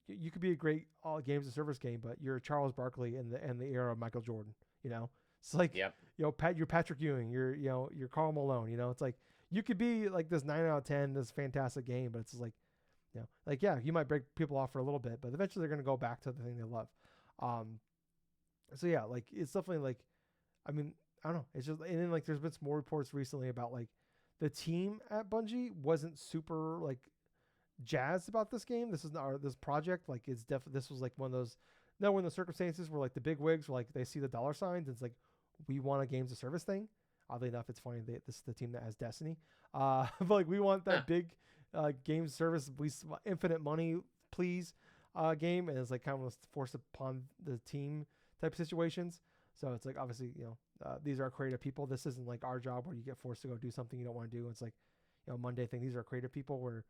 you could be a great games and service game, but you're Charles Barkley in the era of Michael Jordan. It's like Yep. you're Patrick Ewing, you're Karl Malone. It's like you could be like this 9 out of 10, this fantastic game, but it's just like like yeah, you might break people off for a little bit, but eventually they're gonna go back to the thing they love. So yeah, like it's definitely like, I mean, I don't know. It's just, and then like there's been some more reports recently about like the team at Bungie wasn't super like jazzed about this game. This project. Like it's definitely, this was like one of those, no, when the circumstances where like the big wigs were like, they see the dollar signs. It's like, we want a games of service thing. Oddly enough, it's funny that this is the team that has Destiny. But like we want that big games service, we infinite money, please, game. And it's like kind of forced upon the team type of situations. So it's like, obviously, these are creative people. This isn't like our job where you get forced to go do something you don't want to do. It's like, Monday thing. These are creative people where,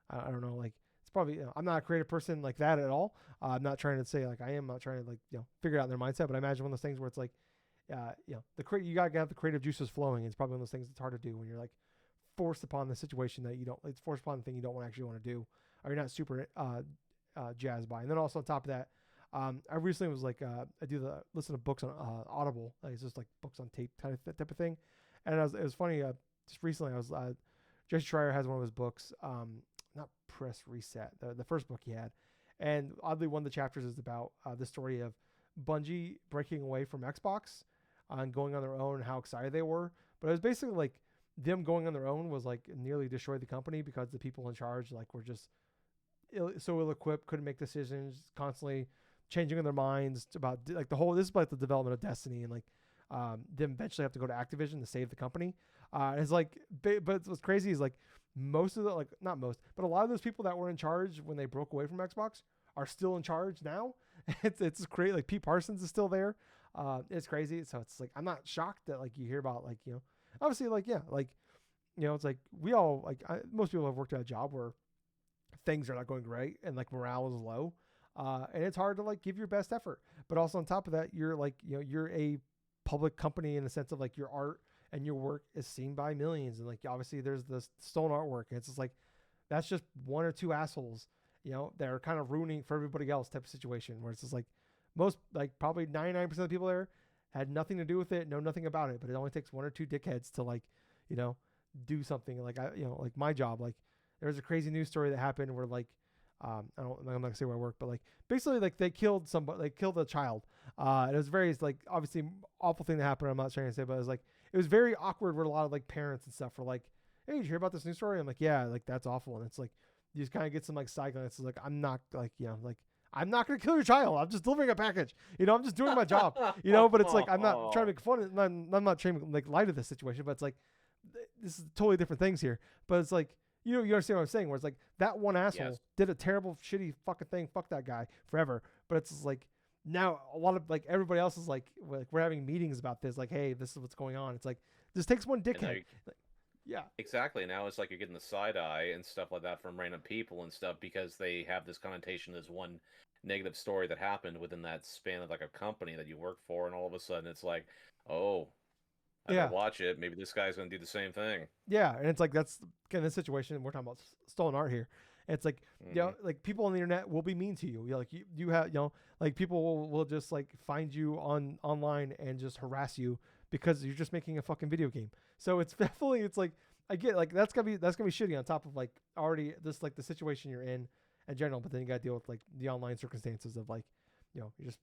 I don't know, like it's probably, I'm not a creative person like that at all. I'm not trying to say like I am, not trying to like, figure out their mindset, but I imagine one of those things where it's like, you gotta have the creative juices flowing. It's probably one of those things that's hard to do when you're like forced upon the situation that it's forced upon the thing you don't actually want to do, or you're not super jazzed by. And then also on top of that, I recently was like, I listen to books on Audible. Like it's just like books on tape type of thing. And it was funny. Just recently, Jesse Schreier has one of his books, not Press Reset, the first book he had. And oddly, one of the chapters is about the story of Bungie breaking away from Xbox and going on their own, and how excited they were. But it was basically like them going on their own was like nearly destroyed the company because the people in charge like were just so ill-equipped, couldn't make decisions, constantly changing their minds about like this is like the development of Destiny, and like them eventually have to go to Activision to save the company. It's like, but what's crazy is like most of the, like not most, but a lot of those people that were in charge when they broke away from Xbox are still in charge now. It's crazy. Like Pete Parsons is still there. It's crazy. So it's like, I'm not shocked that like you hear about like, obviously like, yeah, like, it's like we all like, most people have worked at a job where things are not going great and like morale is low. And it's hard to like give your best effort, but also on top of that, you're like, you're a public company in the sense of like your art and your work is seen by millions. And like, obviously there's this stolen artwork, and it's just like, that's just one or two assholes, that are kind of ruining for everybody else type of situation, where it's just like most, like probably 99% of the people there had nothing to do with it, know nothing about it, but it only takes one or two dickheads to like, do something. Like like my job, like there was a crazy news story that happened where like, I'm not gonna say where I work, but like basically like they killed somebody, they killed a child. It was very like obviously awful thing that happened. I'm not trying to say, but it was like, it was very awkward where a lot of like parents and stuff were like, hey, did you hear about this news story? I'm like, yeah, like that's awful. And it's like, you just kind of get some like cycle. It's like, I'm not like, like I'm not going to kill your child. I'm just delivering a package. I'm just doing my job, but it's like, I'm not trying to make fun of, I'm not trying to like light of this situation, but it's like, this is totally different things here. But it's like, you understand what I'm saying, where it's like that one asshole did a terrible, shitty fucking thing. Fuck that guy forever. But it's just like, now a lot of like everybody else is like we're having meetings about this. Like, hey, this is what's going on. It's like, this takes one dickhead. Yeah. Exactly. Now it's like you're getting the side eye and stuff like that from random people and stuff because they have this connotation as one negative story that happened within that span of like a company that you work for, and all of a sudden it's like, oh, I better watch it. Maybe this guy's gonna do the same thing. Yeah, and it's like that's kind of the situation. We're talking about stolen art here. It's like, like people on the internet will be mean to you. Like you have, like people will just like find you online and just harass you because you're just making a fucking video game. So it's definitely, it's like, I get like that's gonna be shitty on top of like already this like the situation you're in general. But then you gotta deal with like the online circumstances of like, you're just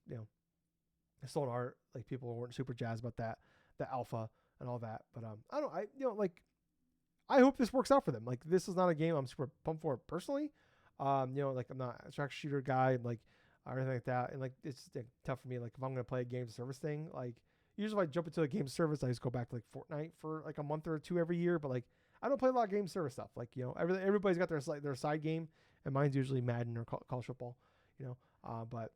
stolen art. Like people weren't super jazzed about that, the alpha and all that. But like I hope this works out for them. Like this is not a game I'm super pumped for personally. Like I'm not a track shooter guy, like or anything like that, and like it's just, like, tough for me. Like if I'm gonna play a game service thing, like usually if I jump into a game service, I just go back to like Fortnite for like a month or two every year. But like I don't play a lot of game service stuff. Like everybody's got their side game, and mine's usually Madden or college football. You know, but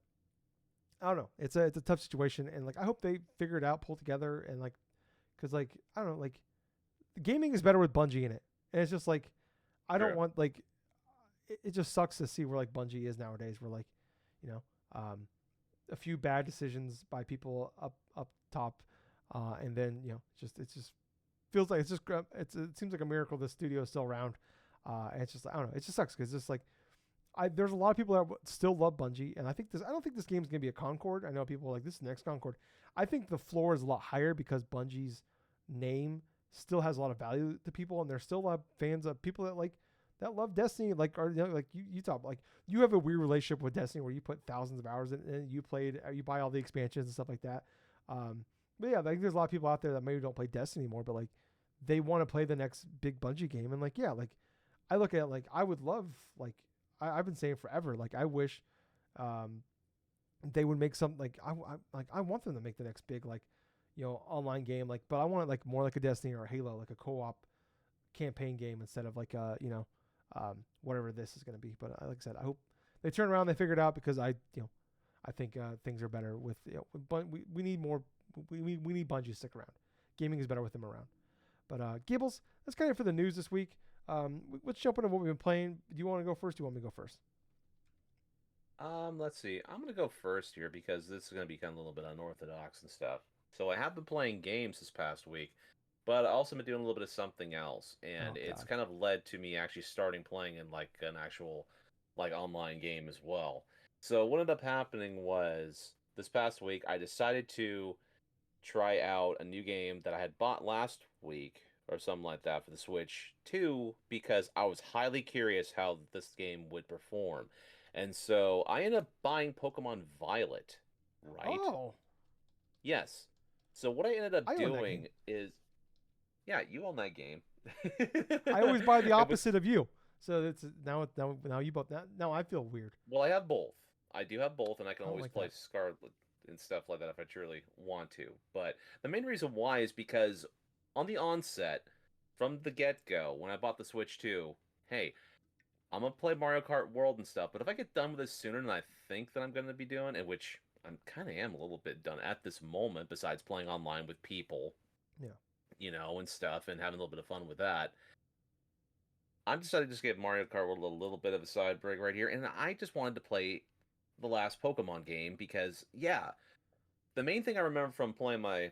I don't know. It's a tough situation, and like I hope they figure it out, pull together, and like because like I don't know, like gaming is better with Bungie in it, and it's just like I don't True. want like it just sucks to see where like Bungie is nowadays. Where like you know a few bad decisions by people up top, and then it just feels like it seems like a miracle the studio is still around. And it's just I don't know. It just sucks because it's just like there's a lot of people that still love Bungie, and I don't think this game's gonna be a Concord. I know people are like this is the next Concord. I think the floor is a lot higher because Bungie's name still has a lot of value to people, and there's still a lot of fans of people that love Destiny. Like like you talk like you have a weird relationship with Destiny where you put thousands of hours in, and you played, you buy all the expansions and stuff like that. But yeah, like there's a lot of people out there that maybe don't play Destiny anymore, but like they want to play the next big Bungie game, and like yeah, like I look at it like I would love like I've been saying forever. Like I wish um, they would make some I want them to make the next big like online game like, but I want it like more like a Destiny or a Halo, like a co-op campaign game instead of like whatever this is going to be. But like I said, I hope they turn around, they figure it out because I think things are better with but we need more. We need Bungie to stick around. Gaming is better with them around. But Gables, that's kind of for the news this week. Let's jump into what we've been playing. Do you want to go first? Do you want me to go first? Let's see. I'm gonna go first here because this is gonna be kind of a little bit unorthodox and stuff. So I have been playing games this past week, but I also been doing a little bit of something else, and Oh it's God. kind of led to me actually starting playing in like an actual like online game as well. So what ended up happening was this past week I decided to try out a new game that I had bought last week or something like that for the Switch 2 because I was highly curious how this game would perform. And so I ended up buying Pokemon Violet, right? Oh, Yes. So what I ended up I own that game. doing is, yeah, you own that game. I always buy the And with opposite of you. So it's now you both now I feel weird. Well, I have both. I do have both, and I can I don't always like play that. Scarlet and stuff like that if I truly want to. But the main reason why is because on the onset, from the get-go, when I bought the Switch 2, hey, I'm gonna play Mario Kart World and stuff, but if I get done with this sooner than I think that I'm gonna be doing, and which I'm kind of am a little bit done at this moment, besides playing online with people, Yeah. and stuff, and having a little bit of fun with that, I'm decided to just give Mario Kart World a little bit of a side break right here, and I just wanted to play the last Pokemon game because, yeah, the main thing I remember from playing my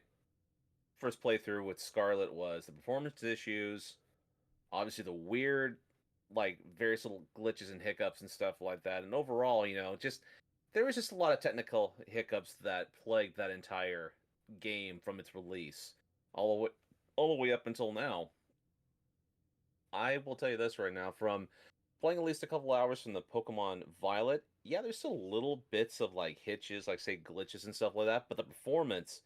first playthrough with Scarlet was the performance issues, obviously the weird, like, various little glitches and hiccups and stuff like that, and overall, just there was just a lot of technical hiccups that plagued that entire game from its release, all the way up until now. I will tell you this right now, from playing at least a couple hours from the Pokemon Violet, yeah, there's still little bits of like hitches, like say glitches and stuff like that, but the performance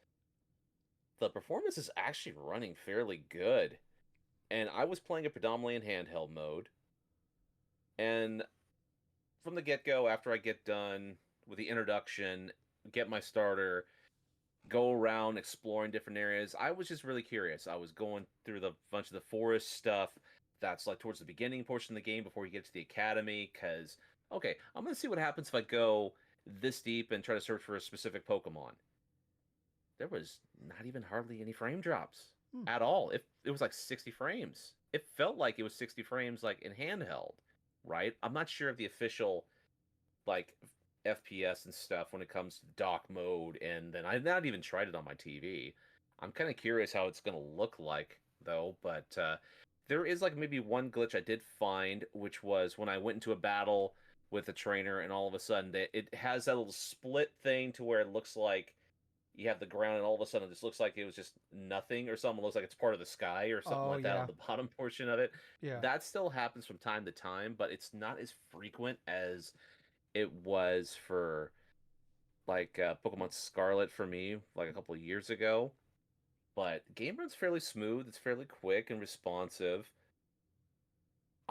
is actually running fairly good. And I was playing it predominantly in handheld mode, and from the get-go, after I get done with the introduction, get my starter, go around exploring different areas. I was just really curious. I was going through the bunch of the forest stuff that's like towards the beginning portion of the game before you get to the academy. Because okay, I'm gonna see what happens if I go this deep and try to search for a specific Pokemon. There was not even hardly any frame drops Hmm. at all. It was like 60 frames. It felt like it was 60 frames like in handheld, right? I'm not sure of the official like FPS and stuff when it comes to dock mode, and then I've not even tried it on my TV. I'm kind of curious how it's going to look like though, but there is like maybe one glitch I did find, which was when I went into a battle with a trainer, and all of a sudden it has that little split thing to where it looks like you have the ground, and all of a sudden it just looks like it was just nothing or something. It looks like it's part of the sky or something Oh like that yeah. on the bottom portion of it. Yeah. That still happens from time to time, but it's not as frequent as it was for like Pokemon Scarlet for me, like a couple of years ago. But game runs fairly smooth. It's fairly quick and responsive.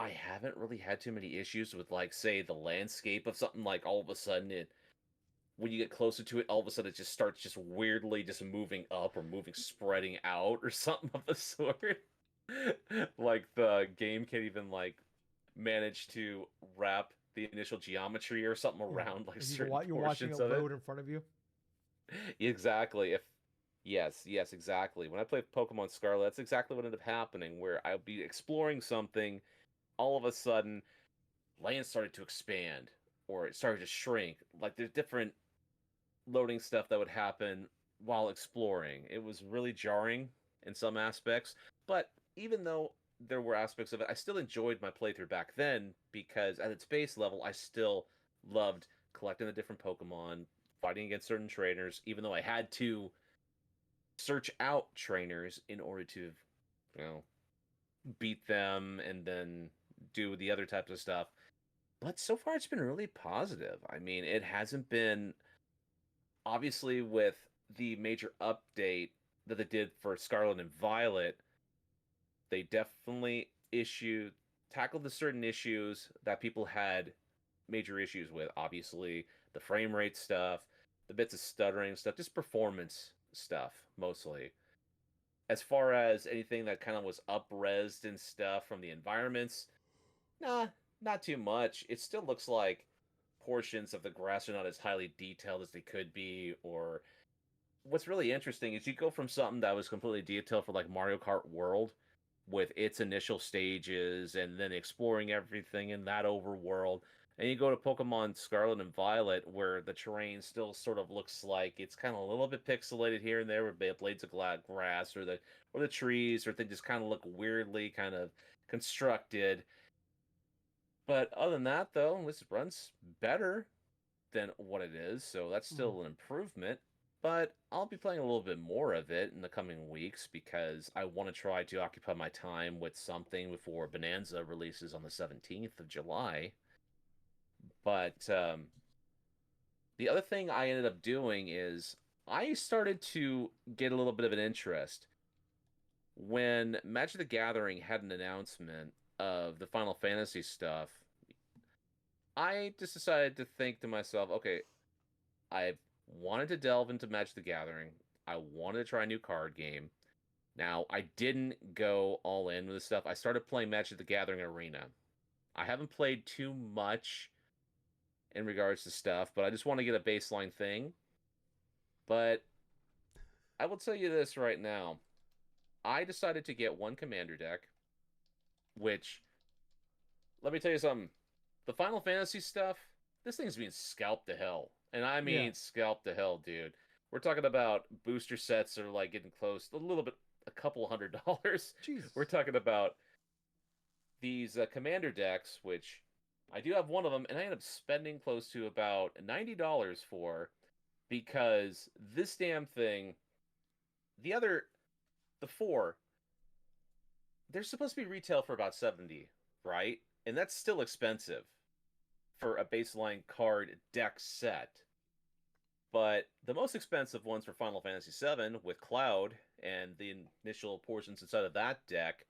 I haven't really had too many issues with, like, say, the landscape of something. Like, all of a sudden it when you get closer to it, all of a sudden it just starts just weirdly just moving up or moving spreading out or something of the sort. Like the game can't even like manage to wrap the initial geometry or something Yeah, around like like certain you're watching portions it of it. load in front of you. Exactly. If yes, exactly. When I played Pokemon Scarlet, that's exactly what ended up happening, where I'll be exploring something, all of a sudden land started to expand or it started to shrink. Like there's different loading stuff that would happen while exploring. It was really jarring in some aspects, but even though there were aspects of it, I still enjoyed my playthrough back then because at its base level, I still loved collecting the different Pokemon, fighting against certain trainers, even though I had to search out trainers in order to, you know, beat them and then do the other types of stuff. But so far, it's been really positive. I mean, it hasn't been obviously with the major update that they did for Scarlet and Violet, they definitely tackled the certain issues that people had major issues with. Obviously, the frame rate stuff, the bits of stuttering stuff, just performance stuff mostly. As far as anything that kind of was up-resed and stuff from the environments, nah, not too much. It still looks like portions of the grass are not as highly detailed as they could be, or what's really interesting is you go from something that was completely detailed for like Mario Kart World with its initial stages and then exploring everything in that overworld. And you go to Pokemon Scarlet and Violet, where the terrain still sort of looks like it's kind of a little bit pixelated here and there, with blades of grass or the trees, or they just kind of look weirdly kind of constructed. But other than that, though, this runs better than what it is, so that's Mm. still an improvement. But I'll be playing a little bit more of it in the coming weeks because I want to try to occupy my time with something before Bonanza releases on the 17th of July. But the other thing I ended up doing is I started to get a little bit of an interest when Magic the Gathering had an announcement of the Final Fantasy stuff. I just decided to think to myself, okay, I wanted to delve into Magic the Gathering. I wanted to try a new card game. Now, I didn't go all in with this stuff. I started playing Magic the Gathering Arena. I haven't played too much in regards to stuff, but I just want to get a baseline thing. But I will tell you this right now. I decided to get one commander deck, which, let me tell you something. The Final Fantasy stuff, this thing's being scalped to hell. And I Yeah. mean scalped to hell, dude. We're talking about booster sets that are like getting close, a little bit, a couple $100. We're Jesus. talking about these commander decks, which I do have one of them, and I end up spending close to about $90 for because this damn thing, the other, the four, they're supposed to be retail for about 70, right? And that's still expensive for a baseline card deck set. But the most expensive ones for Final Fantasy VII with Cloud and the initial portions inside of that deck,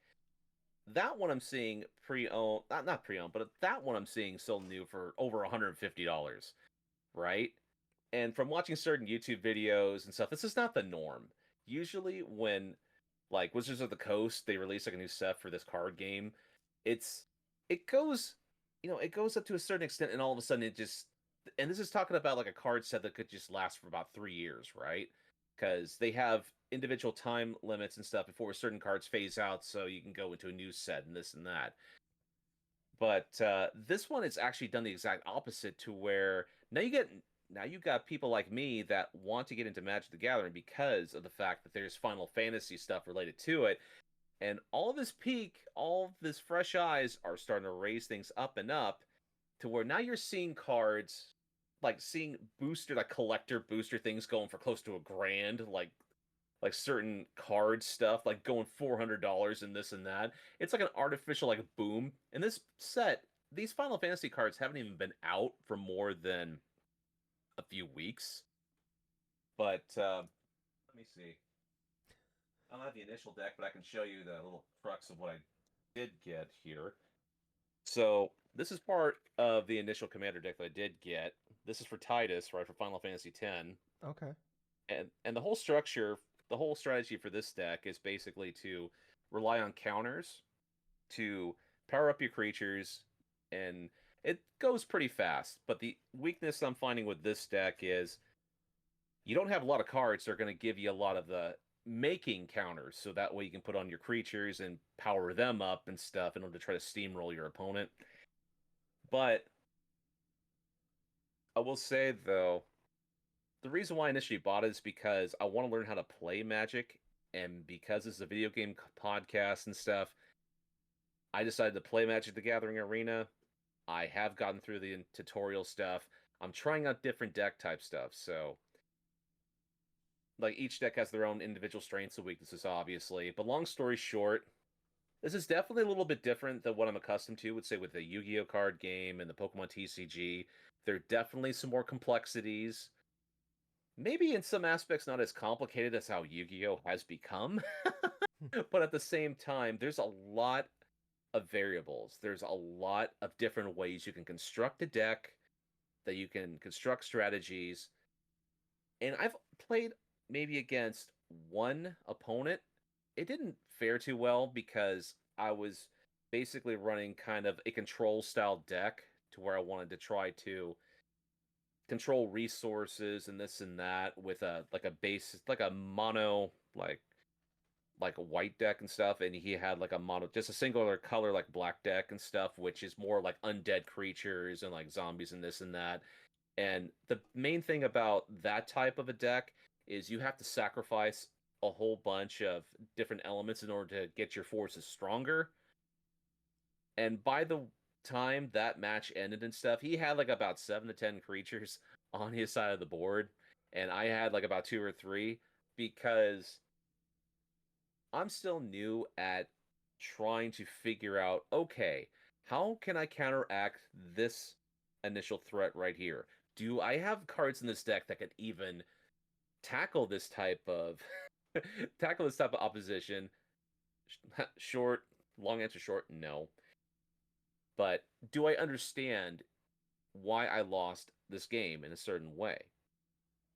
that one I'm seeing pre-owned, not pre-owned, but that one I'm seeing sold new for over $150, right? And from watching certain YouTube videos and stuff, this is not the norm. Usually when like Wizards of the Coast, they release like a new set for this card game, it's it goes, it goes up to a certain extent and all of a sudden it just and this is talking about like a card set that could just last for about 3 years, right? Because they have individual time limits and stuff before certain cards phase out, so you can go into a new set and this and that. But this one is actually done the exact opposite to where now you got people like me that want to get into Magic the Gathering because of the fact that there's Final Fantasy stuff related to it. And all of this fresh eyes are starting to raise things up and up to where now you're seeing cards like seeing like collector booster things going for close to $1,000, like certain card stuff like going $400 and this and that. It's like an artificial like boom. And this set, these Final Fantasy cards haven't even been out for more than a few weeks. But let me see. I don't have the initial deck, but I can show you the little crux of what I did get here. So this is part of the initial commander deck that I did get. This is for Titus, right, for Final Fantasy X. Okay. And the whole structure, the whole strategy for this deck is basically to rely on counters to power up your creatures, and it goes pretty fast. But the weakness I'm finding with this deck is you don't have a lot of cards that are going to give you a lot of the making counters, so that way you can put on your creatures and power them up and stuff in order to try to steamroll your opponent. But I will say though, the reason why I initially bought it is because I want to learn how to play Magic, and because this is a video game podcast and stuff, I decided to play Magic the Gathering Arena. I have gotten through the tutorial stuff. I'm trying out different deck type stuff, so like each deck has their own individual strengths and weaknesses, obviously. But long story short, this is definitely a little bit different than what I'm accustomed to, would say, with the Yu-Gi-Oh card game and the Pokemon TCG. There are definitely some more complexities. Maybe in some aspects not as complicated as how Yu-Gi-Oh has become, but at the same time, there's a lot of variables. There's a lot of different ways you can construct a deck, that you can construct strategies. And I've played maybe against one opponent. It didn't fare too well because I was basically running kind of a control style deck to where I wanted to try to control resources and this and that with a like a base, like a mono, like a white deck and stuff, and he had like a mono, just a singular color like black deck and stuff, which is more like undead creatures and like zombies and this and that. And the main thing about that type of a deck is you have to sacrifice a whole bunch of different elements in order to get your forces stronger. And by the time that match ended and stuff, he had like about 7 to 10 creatures on his side of the board, and I had like about two or three because I'm still new at trying to figure out, okay, how can I counteract this initial threat right here? Do I have cards in this deck that can even tackle this type of tackle this type of opposition? Short, long answer short, no. But do I understand why I lost this game in a certain way?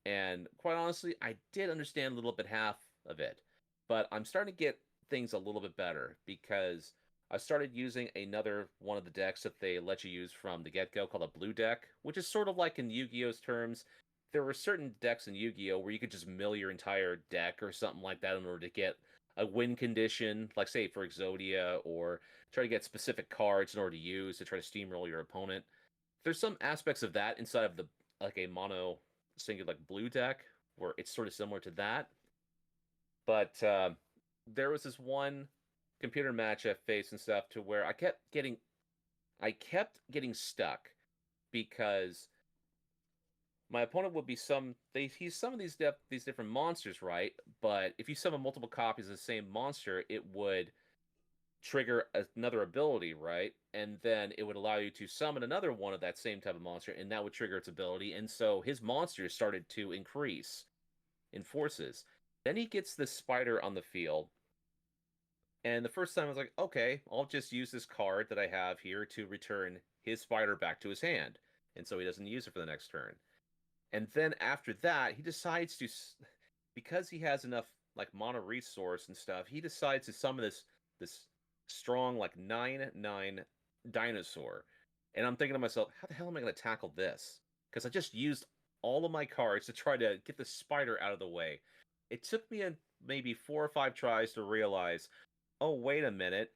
And quite honestly, I did understand a little bit half of it, but I'm starting to get things a little bit better because I started using another one of the decks that they let you use from the get-go called a blue deck, which is sort of like in Yu-Gi-Oh's terms. There were certain decks in Yu-Gi-Oh where you could just mill your entire deck or something like that in order to get a win condition, like say for Exodia, or try to get specific cards in order to use to try to steamroll your opponent. There's some aspects of that inside of the like a mono single like blue deck where it's sort of similar to that. But there was this one computer match I faced and stuff to where I kept getting stuck because my opponent would be he's some of these different monsters, right? But if you summon multiple copies of the same monster, it would trigger another ability, right? And then it would allow you to summon another one of that same type of monster, and that would trigger its ability. And so his monsters started to increase in forces. Then he gets this spider on the field. And the first time I was like, okay, I'll just use this card that I have here to return his spider back to his hand. And so he doesn't use it for the next turn. And then after that, he decides to, because he has enough like mono resource and stuff, he decides to summon this strong like 9/9 dinosaur. And I'm thinking to myself, how the hell am I going to tackle this? Because I just used all of my cards to try to get the spider out of the way. It took me maybe 4 or 5 tries to realize, oh, wait a minute.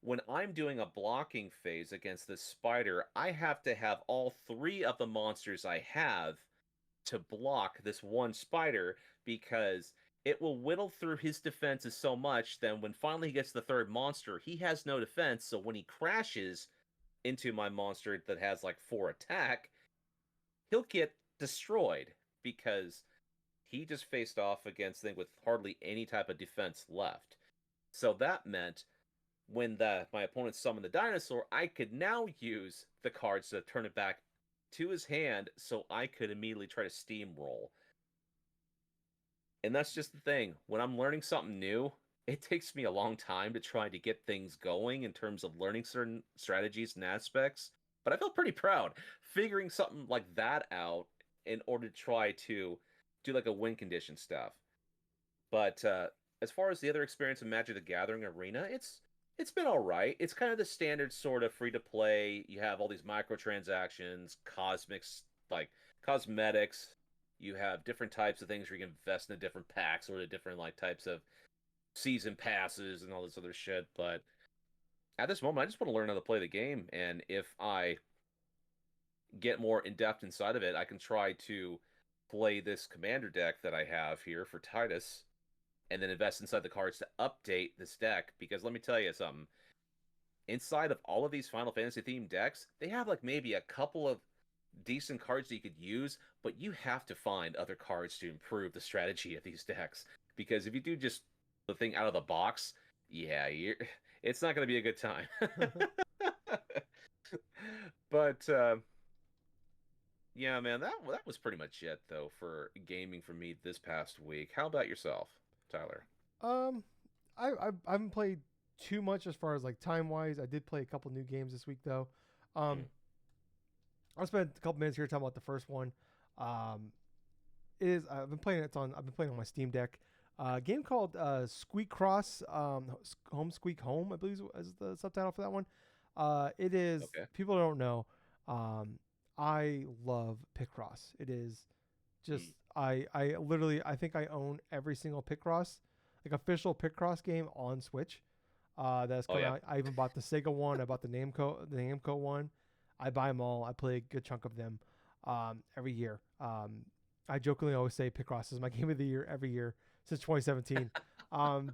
When I'm doing a blocking phase against this spider, I have to have all three of the monsters I have to block this one spider because it will whittle through his defenses so much that when finally he gets the third monster, he has no defense. So when he crashes into my monster that has like 4 attack, he'll get destroyed because he just faced off against things with hardly any type of defense left. So that meant when my opponent summoned the dinosaur, I could now use the cards to turn it back to his hand so I could immediately try to steamroll. And that's just the thing. When I'm learning something new, it takes me a long time to try to get things going in terms of learning certain strategies and aspects. But I feel pretty proud figuring something like that out in order to try to do like a win condition stuff. But as far as the other experience of Magic the Gathering Arena, it's been all right. It's kind of the standard sort of free to play. You have all these microtransactions, cosmics, like cosmetics. You have different types of things where you can invest in the different packs or the different like types of season passes and all this other shit. But at this moment, I just want to learn how to play the game. And if I get more in depth inside of it, I can try to play this commander deck that I have here for Titus and then invest inside the cards to update this deck. Because let me tell you something. Inside of all of these Final Fantasy themed decks, they have like maybe a couple of decent cards that you could use, but you have to find other cards to improve the strategy of these decks. Because if you do just the thing out of the box, yeah, it's not going to be a good time. But yeah, man, that was pretty much it though for gaming for me this past week. How about yourself, Tyler? Um, I haven't played too much as far as like time wise. I did play a couple new games this week though. Mm, I'll spend a couple minutes here talking about the first one. Um, it is I've been playing it on I've been playing on my Steam Deck. A game called Squeakross, Home Squeak Home, I believe is the subtitle for that one. It is okay. people don't know. I love Picross. It is just Mm. I literally I think I own every single Picross, like official Picross game on Switch. That's Oh come yeah. out. I even bought the Sega one. I bought the Namco one. I buy them all. I play a good chunk of them every year. I jokingly always say Picross is my game of the year every year since 2017. um,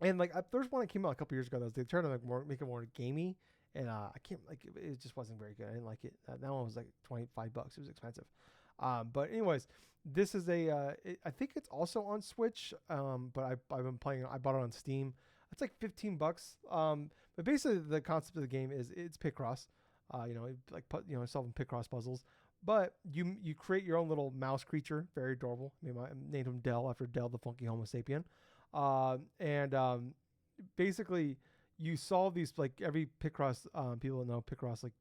and like there's one that came out a couple years ago that was they tried to make it more gamey, and I can't like it just wasn't very good. I didn't like it. That one was like $25. It was expensive. But anyways, this is I think it's also on Switch. But I've been playing. I bought it on Steam. It's like $15. But basically the concept of the game is it's Picross. Like solving Picross puzzles. But you create your own little mouse creature, very adorable. I named him Dell after Dell the Funky Homo Sapien. And basically you solve these like every Picross. People know Picross, like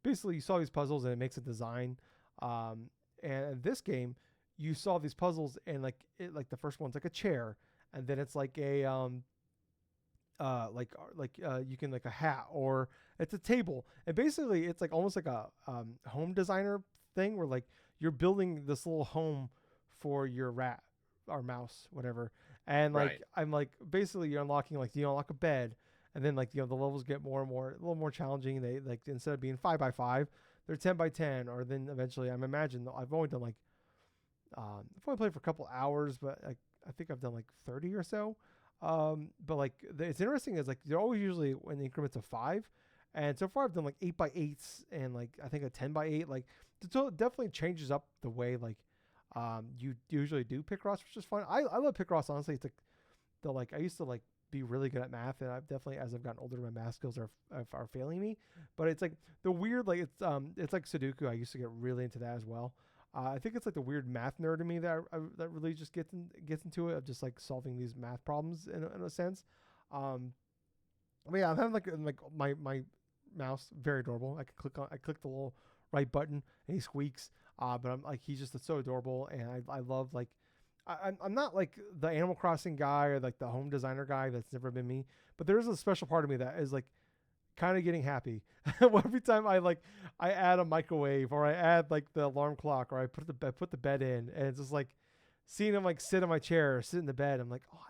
basically you solve these puzzles and it makes a design. Um, and in this game, you solve these puzzles and like the first one's like a chair, and then it's like a you can like a hat or it's a table, and basically it's like almost like a home designer thing where like you're building this little home for your rat or mouse, whatever. And like Right. I'm like basically you're unlocking like you unlock a bed, and then like the levels get more and more a little more challenging. They like instead of being 5x5, they're 10x10, or then eventually I'm imagining I've only done like I've only played for a couple hours, but I think I've done like 30 or so. But like it's interesting is like they're always usually in increments of 5, and so far I've done like 8x8s and like I think a 10x8. Like it definitely changes up the way like you usually do Picross, which is fun. I love Picross honestly. It's like the like I used to like be really good at math, and I've definitely as I've gotten older my math skills are failing me. But it's like the weird like it's like Sudoku. I used to get really into that as well. I think it's like the weird math nerd in me that really just gets into it of just like solving these math problems in a sense. Um, but yeah, I'm having like my mouse very adorable. I click the little right button and he squeaks. But I'm like he's just so adorable, and I love like I'm not like the Animal Crossing guy or like the home designer guy. That's never been me. But there is a special part of me that is like kind of getting happy every time I add a microwave or I add like the alarm clock or I put the bed in, and it's just like seeing him like sit in my chair or sit in the bed. I'm like, oh,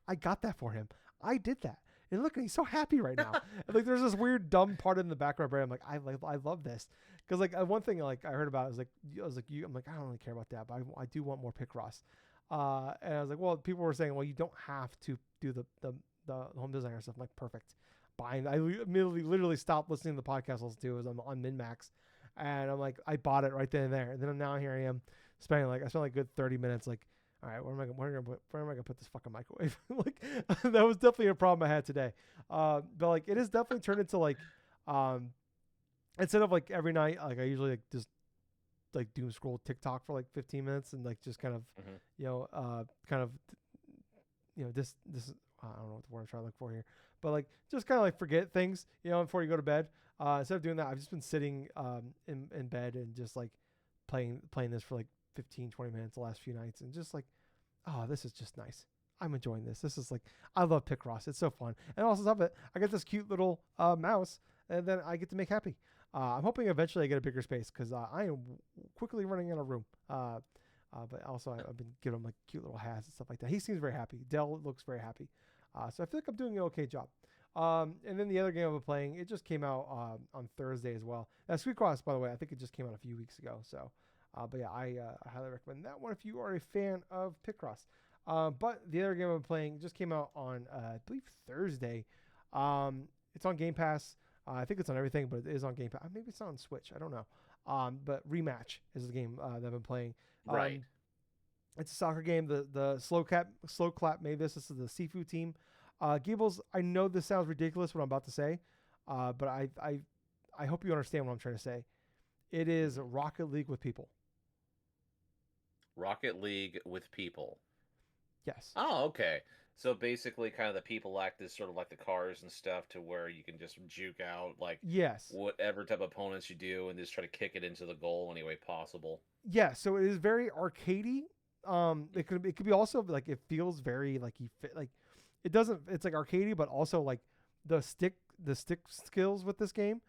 I got that for him. I did that. And look, he's so happy right now. And, like there's this weird dumb part in the back of my brain. I'm like, I love this because like one thing like I heard about is like I'm like I don't really care about that, but I do want more Picross. And I was like, well, people were saying, well, you don't have to do the home designer stuff. I'm like, perfect. Buying. I immediately literally stopped listening to the podcast I listened to. It was on MinMax, and I'm like, I bought it right then and there. And then now here I am spending like I spent like a good 30 minutes like, all right, where am I gonna put this fucking microwave? Like that was definitely a problem I had today. But like it is definitely turned into like um instead of like every night like I usually like just like doom scroll TikTok for like 15 minutes and like just kind of Hmm. kind of this I don't know what the word I'm trying to look for here, but like just kind of like forget things, before you go to bed. Instead of doing that, I've just been sitting in bed and just like playing this for like 15, 20 minutes the last few nights, and just like, oh, this is just nice. I'm enjoying this. This is like, I love Picross. It's so fun. And also top of it, I get this cute little mouse, and then I get to make happy. I'm hoping eventually I get a bigger space because I am quickly running out of room. But also I've been giving him like cute little hats and stuff like that. He seems very happy. Dell looks very happy. So I feel like I'm doing an okay job. And then the other game I've been playing, it just came out on Thursday as well. Squeakross, by the way, I think it just came out a few weeks ago. So, but yeah, I highly recommend that one if you are a fan of Picross. But the other game I'm playing just came out on, I believe, Thursday. It's on Game Pass. I think it's on everything, but it is on Game Pass. Maybe it's not on Switch. I don't know. But Rematch is the game that I've been playing. Right. It's a soccer game. The slow clap made this. This is the Sifu team. Gables, I know this sounds ridiculous what I'm about to say, but I hope you understand what I'm trying to say. It is Rocket League with people. Rocket League with people. Yes. Oh, okay. So basically, kind of the people act as sort of like the cars and stuff, to where you can just juke out like Yes. whatever type of opponents you do, and just try to kick it into the goal any way possible. Yeah. So it is very arcadey. It could be also like it feels very like it doesn't. It's like arcadey, but also like the stick skills with this game,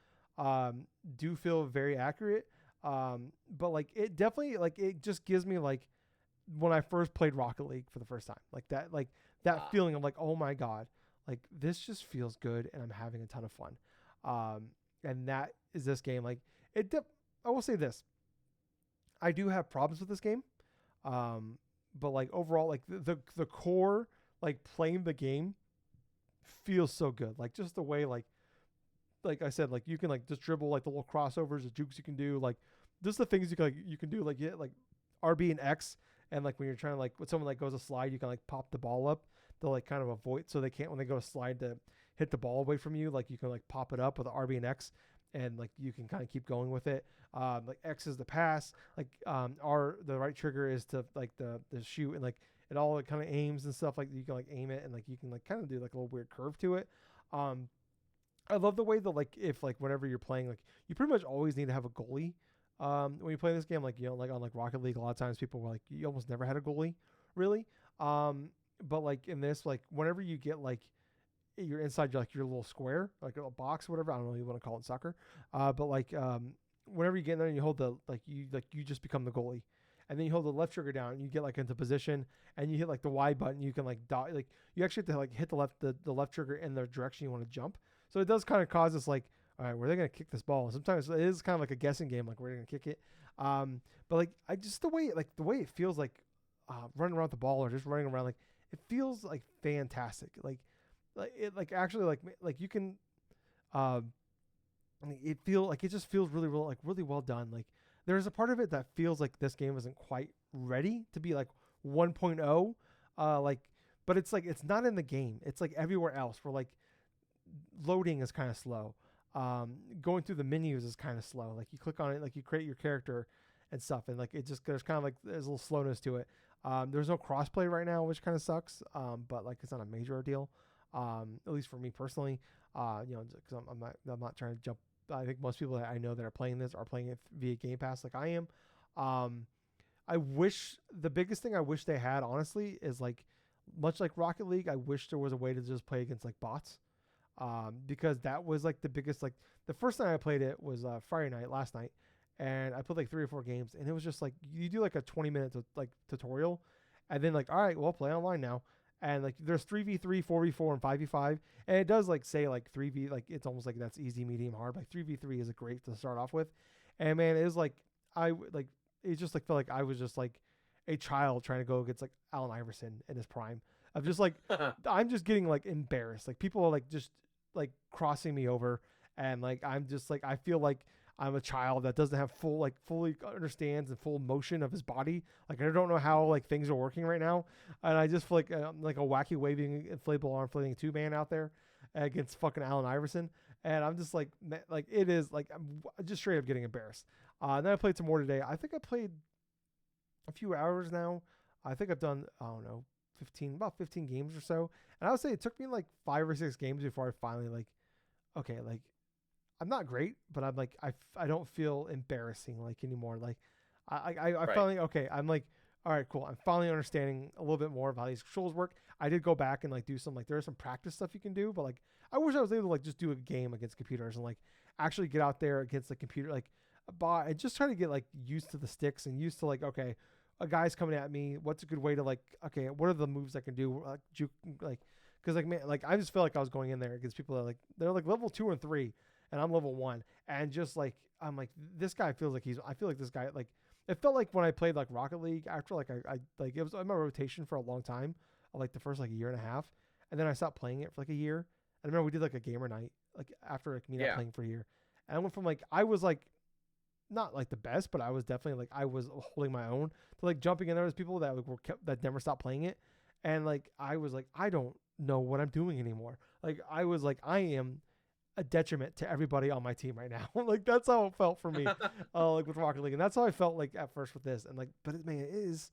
do feel very accurate. But like it definitely like it just gives me like when I first played Rocket League for the first time, like that feeling of like, oh my god, like this just feels good and I'm having a ton of fun. And that is this game. Like I will say this, I do have problems with this game, but like overall, like the core, like playing the game feels so good. Like just the way like I said, like you can like just dribble like the little crossovers, the jukes you can do, like just the things you can do, like like RB and X. And like when you're trying to like when someone like goes a slide, you can like pop the ball up. They'll like kind of avoid, so they can't when they go to slide to hit the ball away from you. Like you can like pop it up with the RB and X, and like you can kind of keep going with it. Like X is the pass, like the right trigger is to like the shoot, and like it all kind of aims and stuff. Like you can like aim it, and like you can like kind of do like a little weird curve to it. I love the way that like if like whenever you're playing, like you pretty much always need to have a goalie. When you play this game, like like on like Rocket League, a lot of times people were like, you almost never had a goalie, really. But like in this, like whenever you get like you're inside your little square, like a little box, whatever. I don't know if you want to call it in soccer. But like whenever you get in there and you hold you just become the goalie, and then you hold the left trigger down and you get like into position, and you hit like the Y button. You can like like you actually have to like hit the left trigger in the direction you want to jump. So it does kind of cause this like, all right, where are they going to kick this ball? Sometimes it is kind of like a guessing game, like where they're going to kick it. But like I just the way it feels like running around the ball or just running around, like it feels like fantastic. Like it like actually like you can it just feels really really well done. Like there's a part of it that feels like this game isn't quite ready to be like 1.0, like, but it's like it's not in the game. It's like everywhere else where like loading is kind of slow. Going through the menus is kind of slow. Like you click on it, like you create your character and stuff, and like it just there's kind of like there's a little slowness to it. There's no crossplay right now, which kind of sucks. But like it's not a major ordeal. At least for me personally. Because I'm not trying to jump. I think most people that I know that are playing this are playing it via Game Pass, like I am. I wish the biggest thing I wish they had honestly is like much like Rocket League. I wish there was a way to just play against like bots. Because that was like the biggest, like the first time I played it was Friday night, last night, and I played like 3 or 4 games, and it was just like you do like a 20-minute like tutorial, and then like all right, well play online now, and like there's 3v3, 4v4, and 5v5, and it does like say like 3v, like it's almost like that's easy, medium, hard. Like 3v3 is a great to start off with, and man, it was like it just like felt like I was just like a child trying to go against like Allen Iverson in his prime. I'm just like I'm just getting like embarrassed. Like people are like just like crossing me over, and like I'm just like I feel like I'm a child that doesn't have fully understands and full motion of his body. Like I don't know how like things are working right now, and I just feel like I'm like a wacky waving inflatable arm flailing 2-man out there against fucking Allen Iverson, and I'm just like it is like I'm just straight up getting embarrassed. And then I played some more today. I think I played a few hours now. I think I've done I don't know about 15 games or so. And I would say it took me like 5 or 6 games before I finally like, okay, like I'm not great, but I'm like I don't feel embarrassing like anymore. Like I Right. finally okay. I'm like, all right, cool. I'm finally understanding a little bit more of how these controls work. I did go back and like do some like there's some practice stuff you can do, but like I wish I was able to like just do a game against computers and like actually get out there against the computer like and just try to get like used to the sticks and used to like okay, a guy's coming at me. What's a good way to like okay, what are the moves I can do like juke like because like man like I just felt like I was going in there against people that like they're like level 2 and 3 and I'm level 1 and just like I'm like this guy feels like I feel like this guy like it felt like when I played like Rocket League after like I like it was in my rotation for a long time like the first like a year and a half and then I stopped playing it for like a year. I remember we did like a gamer night like after like me not Yeah. playing for a year and I went from like I was like not like the best but I was definitely like I was holding my own to like jumping in there as people that like were kept that never stopped playing it and like I was like I don't know what I'm doing anymore. Like I was like I am a detriment to everybody on my team right now. Like that's how it felt for me, like with Rocket League, and that's how I felt like at first with this. And like, but man, it is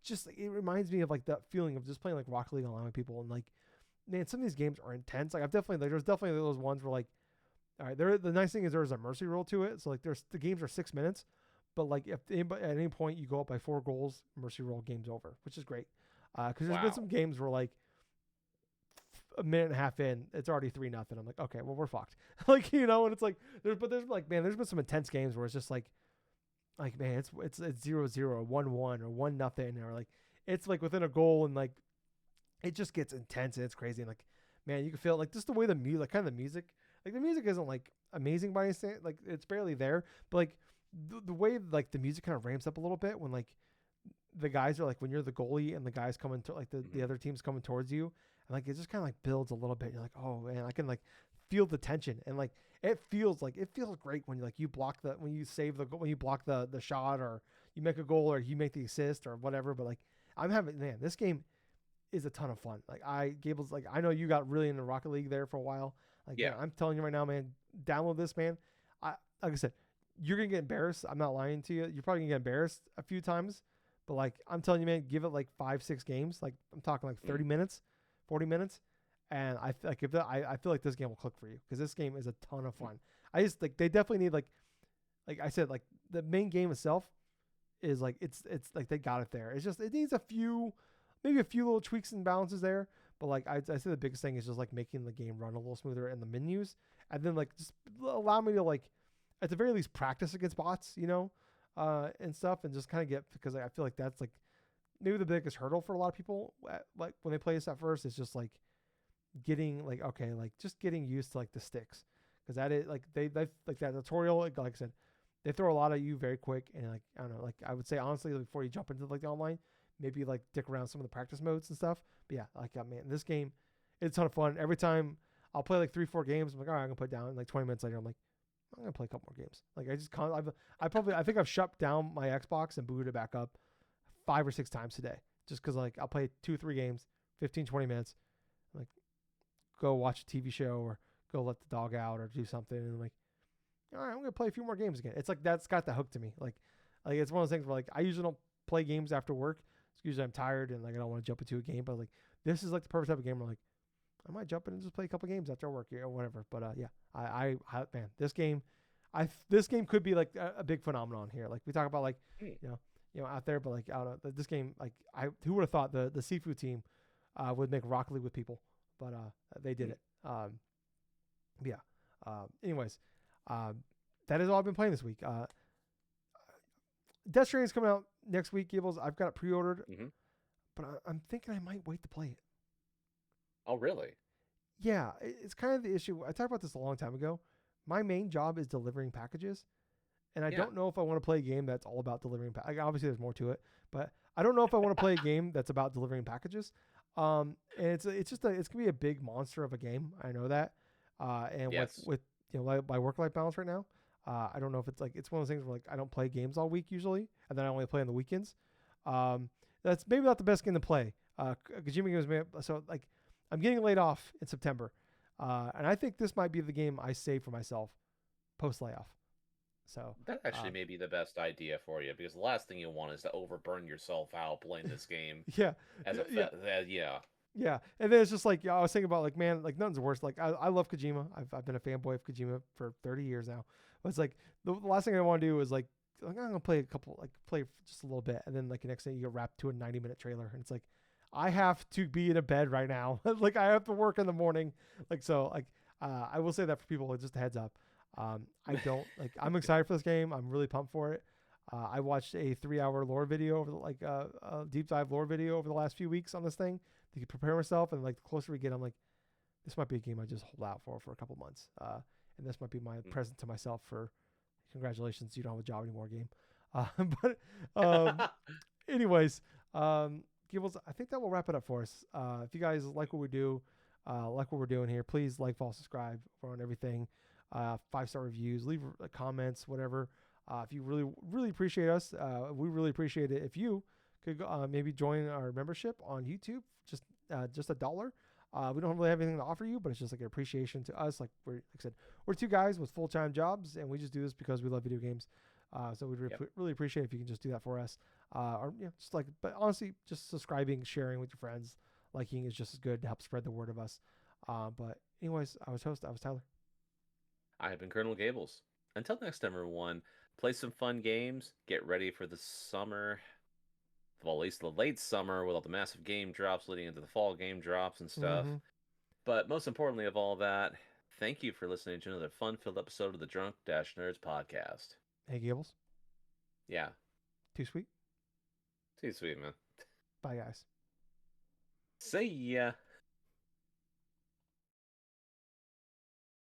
just like it reminds me of like that feeling of just playing like Rocket League online with people. And like, man, some of these games are intense. Like I've definitely like there's definitely those ones where like, all right, there the nice thing is there's a mercy rule to it. So like there's the games are 6 minutes, but like if anybody, at any point you go up by 4 goals, mercy rule game's over, which is great. Because there's been Wow. some games where like a minute and a half in, it's already 3-0. I'm like, okay, well we're fucked. Like and it's like there's like man, there's been some intense games where it's just like man, it's 0-0, 1-1, or 1-0, or like it's like within a goal and like it just gets intense and it's crazy and like man, you can feel like just the way the music, like kind of the music, like the music isn't like amazing by any stand, like it's barely there, but like the way like the music kind of ramps up a little bit when like the guys are like when you're the goalie and the guys coming to like the Hmm. other team's coming towards you and like it just kind of like builds a little bit. You're like, oh man, I can like feel the tension and like it feels great when you like you block the when you save the when you block the shot or you make a goal or you make the assist or whatever. But like I'm having man, this game is a ton of fun. Like Gables, like I know you got really into Rocket League there for a while. Like man, Yeah. I'm telling you right now, man, download this, man. I like I said, you're gonna get embarrassed. I'm not lying to you. You're probably gonna get embarrassed a few times, but like I'm telling you, man, give it like 5-6 games. Like I'm talking like 30 Mm. minutes, 40 minutes, and I like if that, I feel like this game will click for you because this game is a ton of fun. I just like they definitely need like I said like the main game itself is like it's like they got it there. It's just it needs a few maybe a few little tweaks and balances there. But like I say the biggest thing is just like making the game run a little smoother in the menus, and then like just allow me to like at the very least practice against bots, and stuff, and just kind of get because I feel like that's like maybe the biggest hurdle for a lot of people. Like when they play this at first, it's just like getting like okay, like just getting used to like the sticks because that is like they like that tutorial like I said they throw a lot at you very quick and like I don't know like I would say honestly before you jump into like the online maybe like dick around some of the practice modes and stuff but yeah like man this game it's a ton of fun every time I'll play like 3-4 games I'm like all right I'm gonna put it down and like 20 minutes later I'm like I'm gonna play a couple more games like I think I've shut down my Xbox and booted it back up 5 or 6 times today just because like I'll play 2-3 games 15-20 minutes like go watch a TV show or go let the dog out or do something and like all right, I'm gonna play a few more games again. It's like that's got the hook to me. Like it's one of those things where like I usually don't play games after work. It's usually I'm tired and like I don't want to jump into a game. But like this is like the perfect type of game where like I might jump in and just play a couple games after work or whatever. But yeah, man, this game could be like a big phenomenon here. Like we talk about like Mm. out there, but like out of this game, like who would have thought the Sifu team would make Rocket League with people, but they did Mm. it. Yeah. Anyways, that is all I've been playing this week. Death Stranding is coming out next week, Gables. I've got it pre-ordered, Hmm. but I'm thinking I might wait to play it. Oh, really? Yeah, it's kind of the issue. I talked about this a long time ago. My main job is delivering packages, and I Yeah. don't know if I want to play a game that's all about delivering. Like, obviously, there's more to it, but I don't know if I want to play a game that's about delivering packages. And it's gonna be a big monster of a game. I know that. And like Yes. with my work life balance right now, I don't know if it's like it's one of those things where like I don't play games all week usually, and then I only play on the weekends. That's maybe not the best game to play. Kojima games, so like I'm getting laid off in September, and I think this might be the game I save for myself post layoff. So That actually may be the best idea for you because the last thing you want is to overburn yourself out playing this game yeah, as yeah, a yeah. yeah. Yeah, and then it's just like, yeah, I was thinking about, like, man, like nothing's worse. Like I love Kojima. I've been a fanboy of Kojima for 30 years now. But it's like the last thing I want to do is like I'm gonna play a couple, like play just a little bit, and then like the next thing you get wrapped to a 90-minute trailer, and it's like I have to be in a bed right now. Like I have to work in the morning. Like so like I will say that for people, like, just a heads up. I don't like. I'm excited for this game. I'm really pumped for it. I watched a 3-hour lore video over a deep dive lore video over the last few weeks on this thing to prepare myself. And like the closer we get, I'm like, this might be a game I just hold out for a couple months. And this might be my present to myself for congratulations, you don't have a job anymore, game. But anyways, Gables, I think that will wrap it up for us. If you guys like what we do, like what we're doing here, please like, follow, subscribe on everything. 5-star reviews, leave comments, whatever. If you really appreciate us, we really appreciate it if you could maybe join our membership on YouTube. Just $1. We don't really have anything to offer you, but it's just like an appreciation to us. Like like I said, we're two guys with full-time jobs, and we just do this because we love video games. So we'd Yep. really appreciate if you can just do that for us. Or just like, but honestly, just subscribing, sharing with your friends, liking is just as good to help spread the word of us. But anyways, I was Tyler. I have been Colonel Gables. Until next time, everyone, play some fun games. Get ready for the summer. Well, at least the late summer with all the massive game drops leading into the fall game drops and stuff. Mm-hmm. But most importantly of all that, thank you for listening to another fun-filled episode of the Drunk-Nerds podcast. Hey, Gables. Yeah, Too sweet. too sweet, man. Bye, guys. See ya.